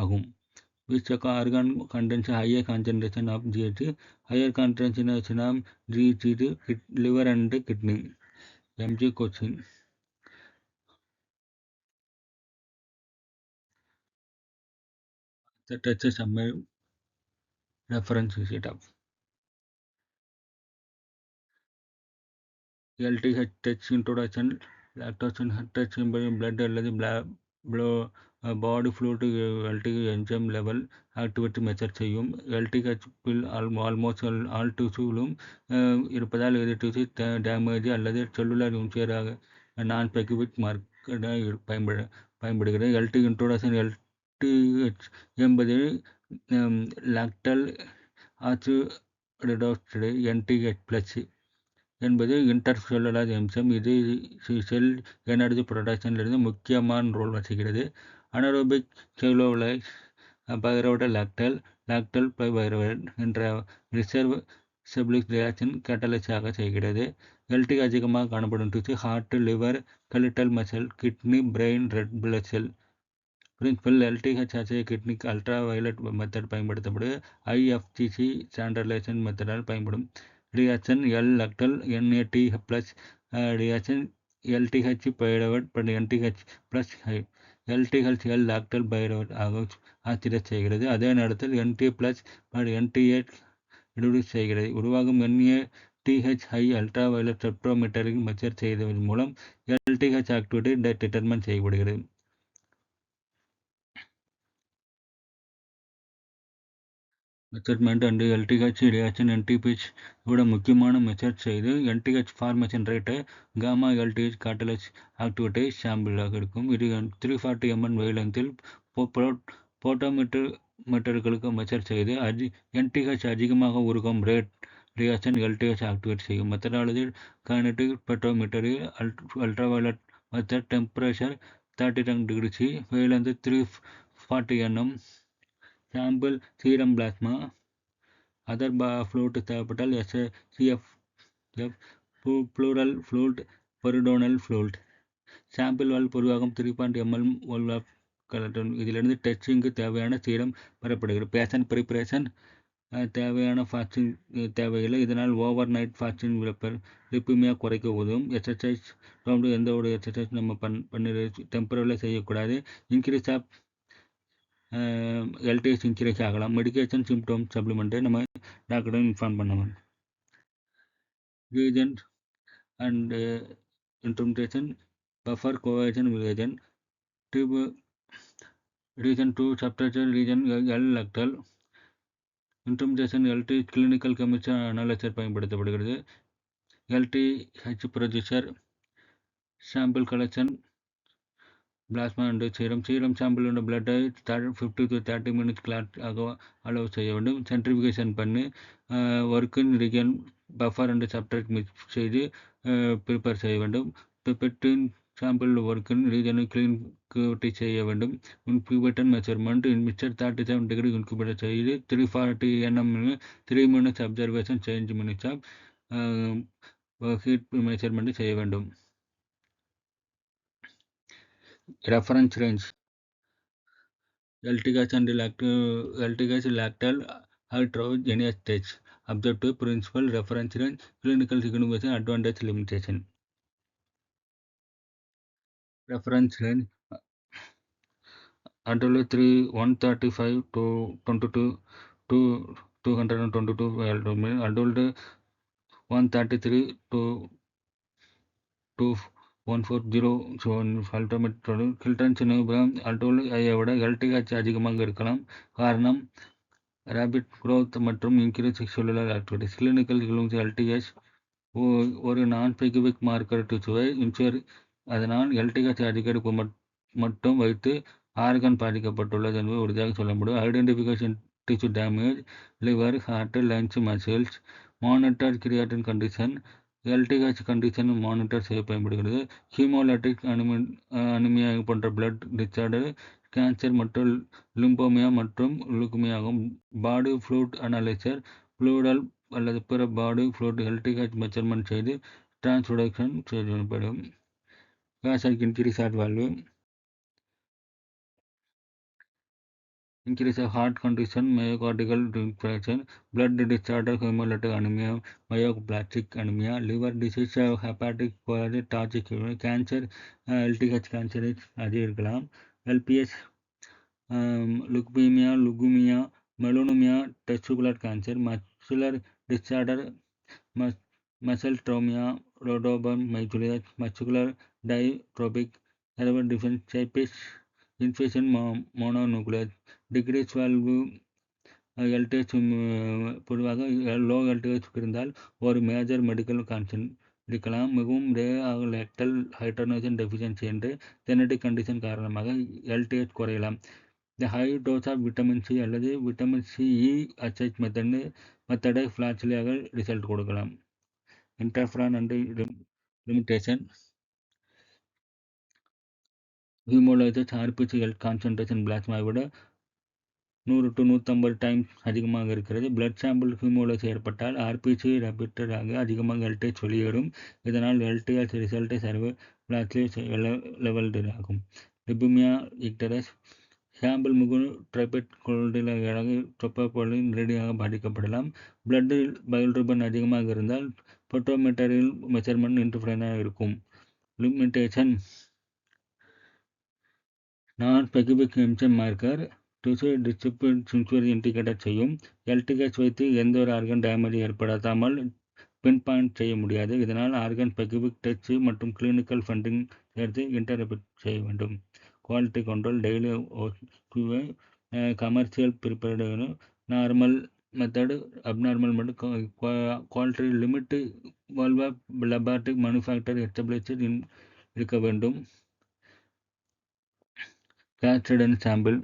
Speaker 1: ஆகும். Which organ contains higher concentration of GT, higher concentration of GGT, liver and kidney. MG question. The touches summary reference sheet of LTH test introduction, lactation test blood அல்லது body fluid LTH enzyme level activity measure செய்யும். LTH பில் ஆல்மோஸ்ட் ஆல் டிஷ்யூலும் இருப்பதால் இது டிஷ்யூ டேமேஜ் அல்லது செல்லுலார் இன்ஜூரியாக நான் ஸ்பெசிஃபிக் மார்க்கெட்டாக பயன்படுகிறது. LT introduction. LTH என்பது லாக்டல் ஆசிடோஸ்டு NTH+ என்பது இன்டர்செல்லுலார் என்சைம். இது செல் எனர்ஜி ப்ரொடக்ஷனிலிருந்து முக்கியமான ரோல் வகிக்கிறது. அனரோபிக் செல்லுலோஸ் லாக்டல் பைருவேட் என்ற ரிசர்வ் செபிலிக் ரியாக்ஷன் கேட்டலைஸாக செய்கிறது. LTH அதிகமாக காணப்படும் tissue heart, liver, skeletal muscle, kidney, brain, red blood cell. Principle LTH அசே கிட்னிக் அல்ட்ரா வயலட் மெத்தட் பயன்படுத்தப்படுது. IFGC ஸ்டாண்டர்டைசேஷன் மெத்தடால் பயன்படும். Reaction L-lactal NAT+ reaction LTH pyruvate NTH+ LTH L-lactal pyruvate ஆக ஆக்சிடைஸ் செய்கிறது. அதே நேரத்தில் NT+ NTH ரெடியூஸ் செய்கிறது. உருவாகும் NATH ஹை அல்ட்ரா வயலட் ஸ்பெக்ட்ரோமீட்டரில் மெஷர் செய்வதன் மூலம் LTH ஆக்டிவிட்டி டிட்டர்மைன் செய்யப்படுகிறது. Measurement and LTH reaction NTPH விட முக்கியமான மெஷர் செய்து NTH ஃபார்மேஷன் ரேட்டை காமா LTH கேட்டலைஸ் ஆக்டிவிட்டி சாம்பிளாக இருக்கும். இது 340 mN வேவ்லெங்கில் போட்டோமீட்டர்களுக்கு மெஷர் செய்து NTH அதிகமாக உருகும் ரேட் ரியாக்ஷன் LTH ஆக்டிவேட் செய்யும். Methodology kinetic spectrometry ultraviolet method temperature 32 degrees C, wavelength 340 nm, sample serum plasma other fluid தேவைப்பட்டால் CF pleural fluid peritoneal fluid. Sample வால் பொதுவாக 3.ml வால் ஆஃப் கலட்டும். இதிலிருந்து டெஸ்டிங்கு தேவையான சீரம் பெறப்படுகிறது. பேஷண்ட் ப்ரிப்பரேஷன் தேவையான ஃபாஸ்டிங் தேவையில்லை. இதனால் ஓவர் நைட் ஃபாஸ்டிங் லிப்புமியா குறைக்க உதவும். எக்ஸசைஸ் எந்த ஒரு எக்ஸசைஸ் நம்ம பண்ணி டெம்பரரியில் செய்யக்கூடாது. இன்க்ரீஸ் ஆஃப் எல்டிஎஸ் இன்க்ரீஸ் ஆகலாம். மெடிக்கேஷன் சிம்டம் சப்ளிமெண்ட்டு நம்ம டாக்டரும் இன்ஃபார்ம் பண்ணுவோம். ரீஜன் அண்ட் இன்ட்ரூமெண்டேஷன் பஃபர் கோவேஜன் ரிலேஜன் ரீஜன் 2 சப்டேச்சர் region L lactate instrumentation LD clinical chemistry analysis பயன்படுத்தப்படுகிறது. LTH producer sample collection plasma and serum sample உள்ள பிளட்டை 50 to 30 minutes கிளாட் ஆக அலோவ் செய்ய வேண்டும். சென்ட்ரிஃபிகேஷன் பண்ணி working region buffer and subtract mix செய்து ப்ரிப்பேர் செய்ய வேண்டும். பிப்பெட்டின் சாம்பிள் ஒர்க்கின் ரீஜனை கிளீன் செய்ய வேண்டும். Incubator measurement mixture 37 degree incubator செய்து 340 nm 3 minutes observation change minutes of heat measurement செய்ய வேண்டும். Reference range LTH and LTH lactal heterogeneous stage. Objective principle reference range clinical significance advantage limitation. Reference range adult 135 to 22 to 222 adult 133 to 140 Gildan சினோபிரம் அல்டோல் விட LTH அதிகமாக இருக்கலாம். காரணம் ரேபிட் growth மற்றும் increase cellular activities. Clinical LTH ஒரு நான் ஸ்பெசிபிக் மார்க்கர் டிஷ்யூவை இன்சூர். அதனால் LTH அடிக்கடி மட்டும் வைத்து ஆர்கன் பாதிக்கப்பட்டுள்ளது என்பது உறுதியாக சொல்ல முடியும். Identification tissue damage liver heart lungs muscles. Monitor creatine condition LTH condition monitor செய்ய பயன்படுகிறது. ஹீமோலைட்டிக் அனிமியா போன்ற பிளட் டிசார்டர் கேன்சர் மற்றும் லிம்போமியா மற்றும் லுக்குமியாகும். பாடி ஃப்ளூட் அனாலிசர் ப்ளூரல் அல்லது பிற பாடி ஃப்ளூட் LTH மெஷர்மெண்ட் செய்து டிரான்ஸ்டக்ஷன் செய்யப்படும். Patient increase of value increase of heart condition, myocardial infarction, blood disorder, hemolytic anemia, myoplastic anemia, liver disease, hepatic toxic cancer, LTH cancer அதிகரிக்கலாம். LPS leukemia, melanoma, testicular cancer, muscular disorder, muscle trauma, rhodopsin myxoid, muscular dystrophic cerebral deficiency, infection mononuclear. Decrease value LTH பொதுவாக லோ LTH இருந்தால் ஒரு மேஜர் மெடிக்கல் கன்சர்ன் இருக்கலாம். மிகவும் ரேர் லேக்டல் ஹைட்ரோஜன் டெஃபிஷியன்சி என்று ஜெனடிக் கண்டிஷன் காரணமாக LTH குறையலாம். The high dose of vitamin C அல்லது விட்டமின் CEH மெத்தடை ஃபிளாஷ்லியாக ரிசல்ட் கொடுக்கலாம். Interferon and limitation haemolysis RPC concentration பிளாஸ்மாவை விட 100 to 150 டைம்ஸ் அதிகமாக இருக்கிறது. பிளட் சாம்பிள் ஹீமோலைஸ் ஏற்பட்டால் RPC ரெபிட்டராக அதிகமாக LTH வெளியேறும். இதனால் LTH ரிசல்ட்டை சர்வே பிளாஸ்லி லெவல்டு ஆகும். லிபுமியா இக்டரஸ் சாம்பிள் முகு ட்ரைபெட் கொல்டிலாக ட்ரோப்போலின் ரெடியாக பாதிக்கப்படலாம். பிளட்டில் பைல்ருபன் அதிகமாக இருந்தால் பொட்டோமீட்டரில் மெஷர்மெண்ட் இன்டர்ஃபெரானாக இருக்கும். லிமிட்டேஷன் நான் specific enzyme marker tissue distribution indicator செய்யும். LTH வைத்து எந்த ஒரு ஆர்கன் டேமேஜ் ஏற்படாமல் பின் பாயிண்ட் செய்ய முடியாது. இதனால் ஆர்கன் ஸ்பெசிபிக் டெஸ்ட் மற்றும் கிளினிக்கல் ஃபண்டிங் சேர்த்து இன்டர்பிரட் செய்ய வேண்டும். Quality control daily commercial prepared normal method abnormal method quality limit லெபார்டிக் மேனுஃபேக்சர் எஸ்டாப்ளிஷ்ட் இருக்க வேண்டும். கேஸ்டட் sample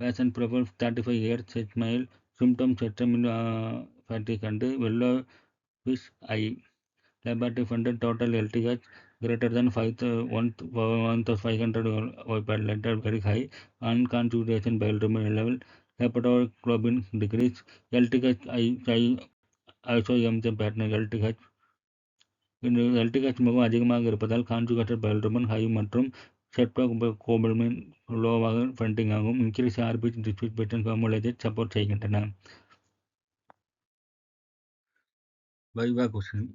Speaker 1: patient profile 35 years, 6 male, symptoms fatigue and yellowish eye. Laboratory funded total LTH greater than 1500 per liter, very high. Unconjugation bilirubin level hepatoglobin decrease, LTH isoMCM pattern LTH LTH மிகவும் அதிகமாக இருப்பதால் கான்ஜுகேட்டட் பைல்ருபின் ஹை மற்றும் செப்டோகோபல்மின் லோவாக ஃபண்டிங் ஆகும். இன்க்ரீஸ் ஆர்பிசி டிஸ்பியூட் பெட்டன் ஹோமோலேஜை சப்போர்ட் செய்கின்றன. வைவா question.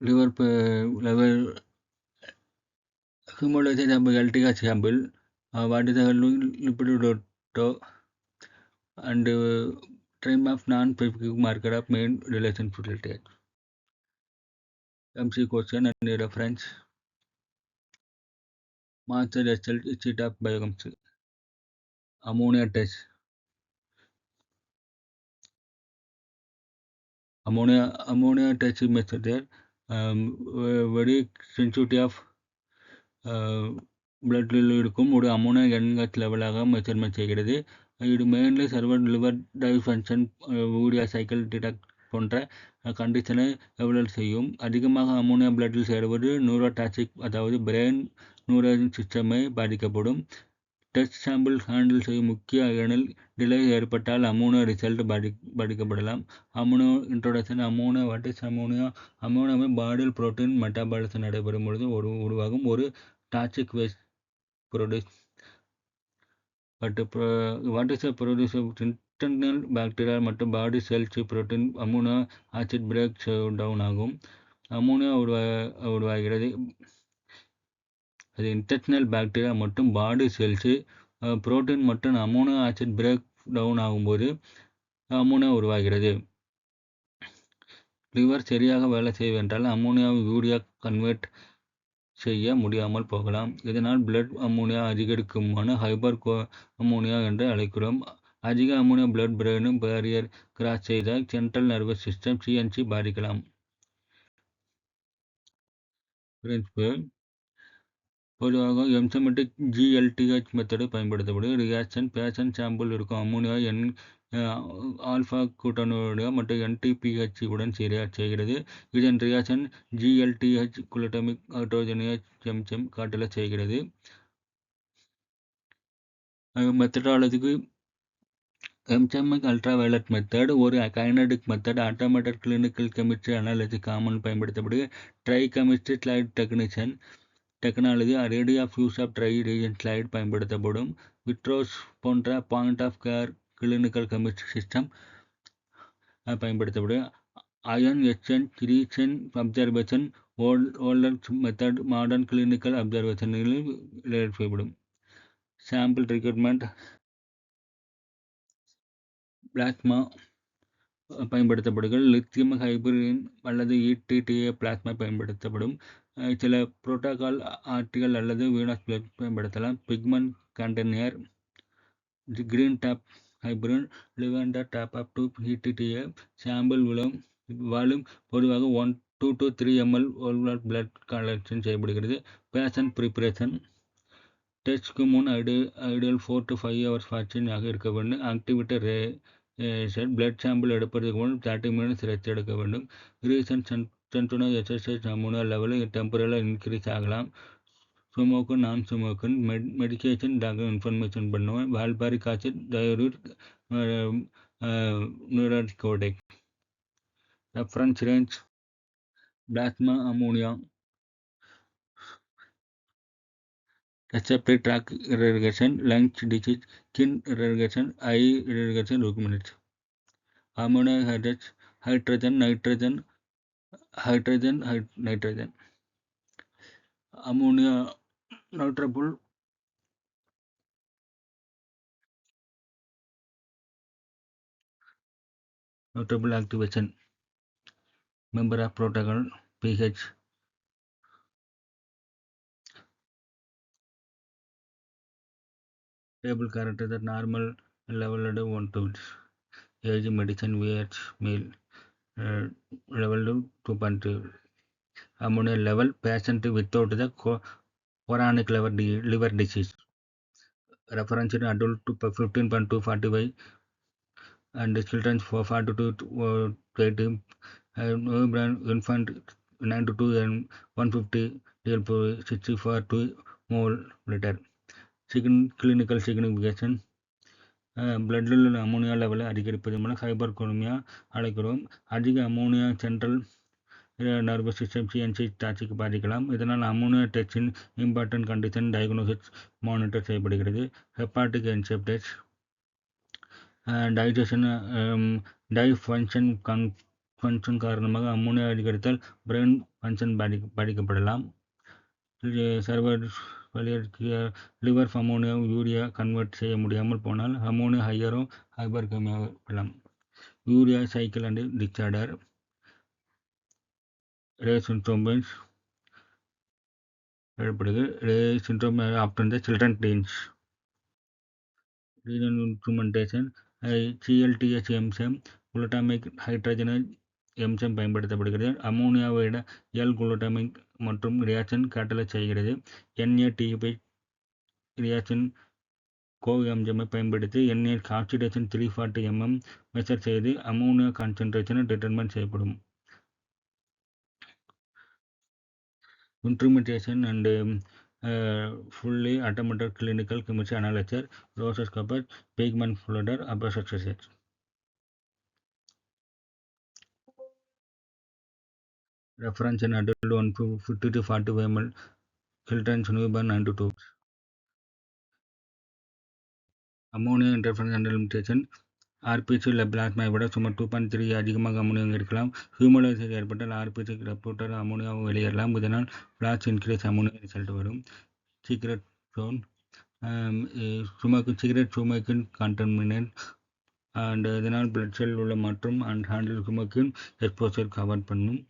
Speaker 1: liver hemolysis sample LTH sample, what is the lipid and trim of non-specific marker of main relation to LTH. MC question and reference. Master result sheet of biochemistry. Ammonia test. Ammonia test method there. Very sensitivity of blood இருக்கும் ஒரு அமோனியா NH லெவலாக மெஷர்மெண்ட் செய்கிறது. இது mainly server liver dysfunction urea cycle detect போன்ற கண்டிஷனை எவலுவேட் செய்யும். அதிகமாக அமோனியா பிளட்டில் சேருவது நியூரோடாக்சிக், அதாவது பிரெயின் நியூரல் சிஸ்டமை பாதிக்கப்படும். டெஸ்ட் சாம்பிள் ஹேண்டில் செய்யும் முக்கிய எனில் டிலே ஏற்பட்டால் அமோனியா ரிசல்ட் பாதிக்கப்படலாம். Ammonia introduction. Ammonia what is ammonia? அமோனியாவை பாடியில் புரோட்டீன் மெட்டாபாலிசம் நடைபெறும் பொழுது உருவாகும் ஒரு toxic waste produce. But what is produce internal bacteria மற்றும் body cells protein ammonia acid break down ஆகும். அமோனியா உருவாகிறது. அது இன்டெஸ்டினல் பாக்டீரியா மற்றும் பாடி செல்ஸு புரோட்டீன் மற்றும் அமோனியா ஆசிட் பிரேக் டவுன் ஆகும்போது அமோனியா உருவாகிறது. லிவர் சரியாக வேலை செய்வென்றால் அமோனியாவை யூரியா கன்வெர்ட் செய்ய முடியாமல் போகலாம். இதனால் பிளட் அமோனியா அதிகரிக்குமான ஹைப்பர் அமோனியா என்று அழைக்கிறோம். அதிக ammonia blood brain barrier cross செய்தால் சென்ட்ரல் நர்வஸ் சிஸ்டம் CNS பாதிக்கலாம். பிரின்சிபல். பொதுவாக என்சைமேட்டிக் GLTH மெத்தடு பயன்படுத்தப்படும். ரியாக்ஷன் பேஷன் சாம்பிள் இருக்கும் அமோனியா ஆல்ஃபா கூட்டணோட மற்றும் NTPH உடன் செய்கிறது. இதன் reaction GLTH glutamic hydrogenase enzyme காட்டல செய்கிறது. மெத்தடாலஜிக்கு எம்சமிக் அல்ட்ராவயலட் மெத்தட் ஒரு kinetic method. Automated clinical chemistry analysis common பயன்படுத்தப்படுது. Dry chemistry slide technology ready of use of try region slide பயன்படுத்தப்படும். விட்ரோஸ் போன்ற point of care clinical chemistry system பயன்படுத்தப்படும். Ion exchange reason observation older method modern clinical அப்சர்வேஷன்களில் செய்யப்படும். Sample recruitment. பிளாஸ்மா பயன்படுத்தப்படுகிறது. லித்தியம் ஹைபிரின் அல்லது ETTA பிளாஸ்மா பயன்படுத்தப்படும். சில புரோட்டோகால் ஆர்டிகல் அல்லது வீனஸ் பிளட் பயன்படுத்தலாம். பிக்மெண்ட் கண்டெய்னர் கிரீன் டாப் ஹைபிரின் lavender top up to ETTA. Sample volume பொதுவாக 2 to 3 ml பிளட் கலெக்ஷன் செய்யப்படுகிறது. Patient preparation. டெஸ்ட்க்கு முன் ஐடியல் 4 to 5 hours ஃபாஸ்டிங் ஆக இருக்க வேண்டும். ஆக்டிவிட்டி பிளட் சாம்பிள் எடுப்பதற்கு முன் 30 minutes ரெஸ்ட் எடுக்க வேண்டும். ரீசன் சென்டோனஸ் எக்ஸசைஸ் அமோனியா லெவல் டெம்பரரியாக இன்க்ரீஸ் ஆகலாம். Smoke non smoke medication doctor information பண்ணுவேன். வால்பாரிக் ஆசிட் டயோரிக் நியூரோடிகோடிக். Reference range. Plasma ammonia receptor tract irrigation, lungs disease, skin irrigation, eye irrigation recommended. Ammonia hydrogen nitrogen ammonia notable activation member of protocol pH. Table character that normal level at 1 to age medicine VH male level 2.2. Ammonia level patient without the chronic liver disease. Reference in adult to 15.245 and children for 42 to 80. Infant 9 to 2 and 150 64 to ml. Clinical signification. பிளட்டில் உள்ள அமோனியா லெவலை அதிகரிப்பதன் மூலம் ஹைபர்கோலிமியா அழைக்கிறோம். அதிக ammonia central nervous system CNC தாட்சிக்கு பாதிக்கலாம். இதனால் அமோனியா டெஸ்டின் இம்பார்ட்டன்ட் கண்டிஷன் டயக்னோசிஸ் மானிட்டர் செய்யப்படுகிறது. Hepatic encephalitis. டைஜஷன் ஃபங்க்ஷன் காரணமாக அமோனியா அதிகரித்தால் பிரெயின் ஃபங்க்ஷன் பாதிக்கப்படலாம். லிவர் அமோனியா யூரியா கன்வெர்ட் செய்ய முடியாமல் போனால் அமோனியா ஹையரும் ஹைபர்கமியாகலாம். Urea cycle and disorder. Reye syndrome ஏற்படுது. Reye syndrome after the children teens. Renal instrumentation. CLDH enzyme glutamic hydrogenase enzyme பயன்படுத்தப்படுகிறது. அமோனியாவை விட குளுட்டாமிக் மற்றும் ரியாக்ஷன் கேட்டலைஸ் செய்கிறது. NADH ரியாக்ஷன் கோஎம்ஜமை பயன்படுத்தி NH ஆக்சிடேஷன் 340 mm மெஷர் செய்து அமோனியா கான்சன்ட்ரேஷனை டிட்டர்மைன் செய்யப்படும். Instrumentation and fully automated clinical chemistry analyzer, rososcope, Pigman floater, aperture. Reference in adult 150 to 45 ml, children's newborn 9 to 2. Ammonia interference and limitation. RBC பிளாஸ்மாவை விட சுமார் 2.3 அதிகமாக அமோனியா இருக்கலாம். ஹியூமலைசேஷன் ஏற்பட்டால் ஆர்பிசி ரெப்ரூட்டர் அமோனியாவை வெளியேறலாம். இதனால் பிளாஸ் இன்க்ரீஸ் அமோனியா ரிசல்ட் வரும். Secret zone. Cigarette smoking contaminate and இதனால் பிளட் செல் உள்ள மற்றும் and handle smoking exposure cover பண்ணும்.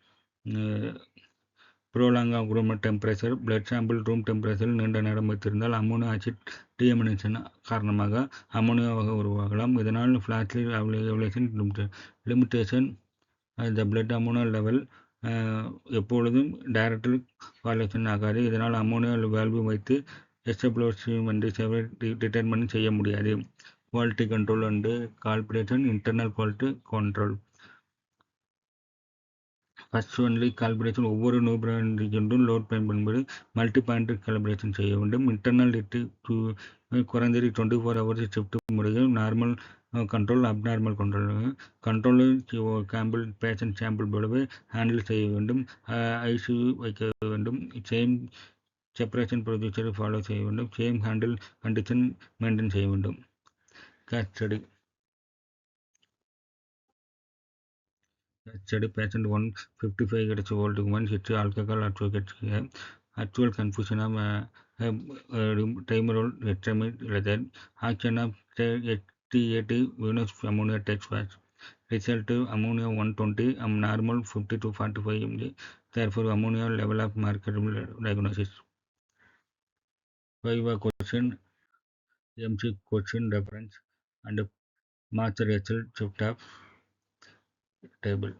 Speaker 1: Prolong room temperature. Blood sample room டெம்பரேச்சரில் நீண்ட நேரம் வைத்திருந்தால் அமோனியா ஆசிட் டீஎமினேஷன் காரணமாக அமோனியாவாக உருவாகலாம். இதனால் ஃபிளாஷ்லி elevation limitation. The blood ammonia level எப்பொழுதும் டைரக்ட் வாலேஷன் ஆகாது. இதனால் அமோனியா வேல்வு வைத்து எஸ்எப்ளோசிவ் என்று டிட்டர்மைன் செய்ய முடியாது. Quality control and calculation. Internal quality control. First only calculation. ஒவ்வொரு நோபிரான்றும் லோட் பயன்படும்போது மல்டி பாயிண்ட் கால்குலேஷன் செய்ய வேண்டும். இன்டர்னல் குறைந்தது 24 hours ஷிஃப்ட் முறையில் normal control abnormal control sample patient sample போலவே ஹேண்டில் செய்ய வேண்டும். ஐசியூ வைக்க வேண்டும். சேம் செப்பரேஷன் ப்ரொசீஜரை ஃபாலோ செய்ய வேண்டும். சேம் ஹேண்டில் கண்டிஷன் மெயின்டைன் செய்ய வேண்டும். Case study. Patient 155 volt 1 hit alcohol advocates actual confusion of timerol determined leather action of 80 Venus ammonia text was result ammonia 120 normal 50 to 45 mg. Therefore ammonia level of marketable diagnosis. 5 question MC question reference and master HL shift of table.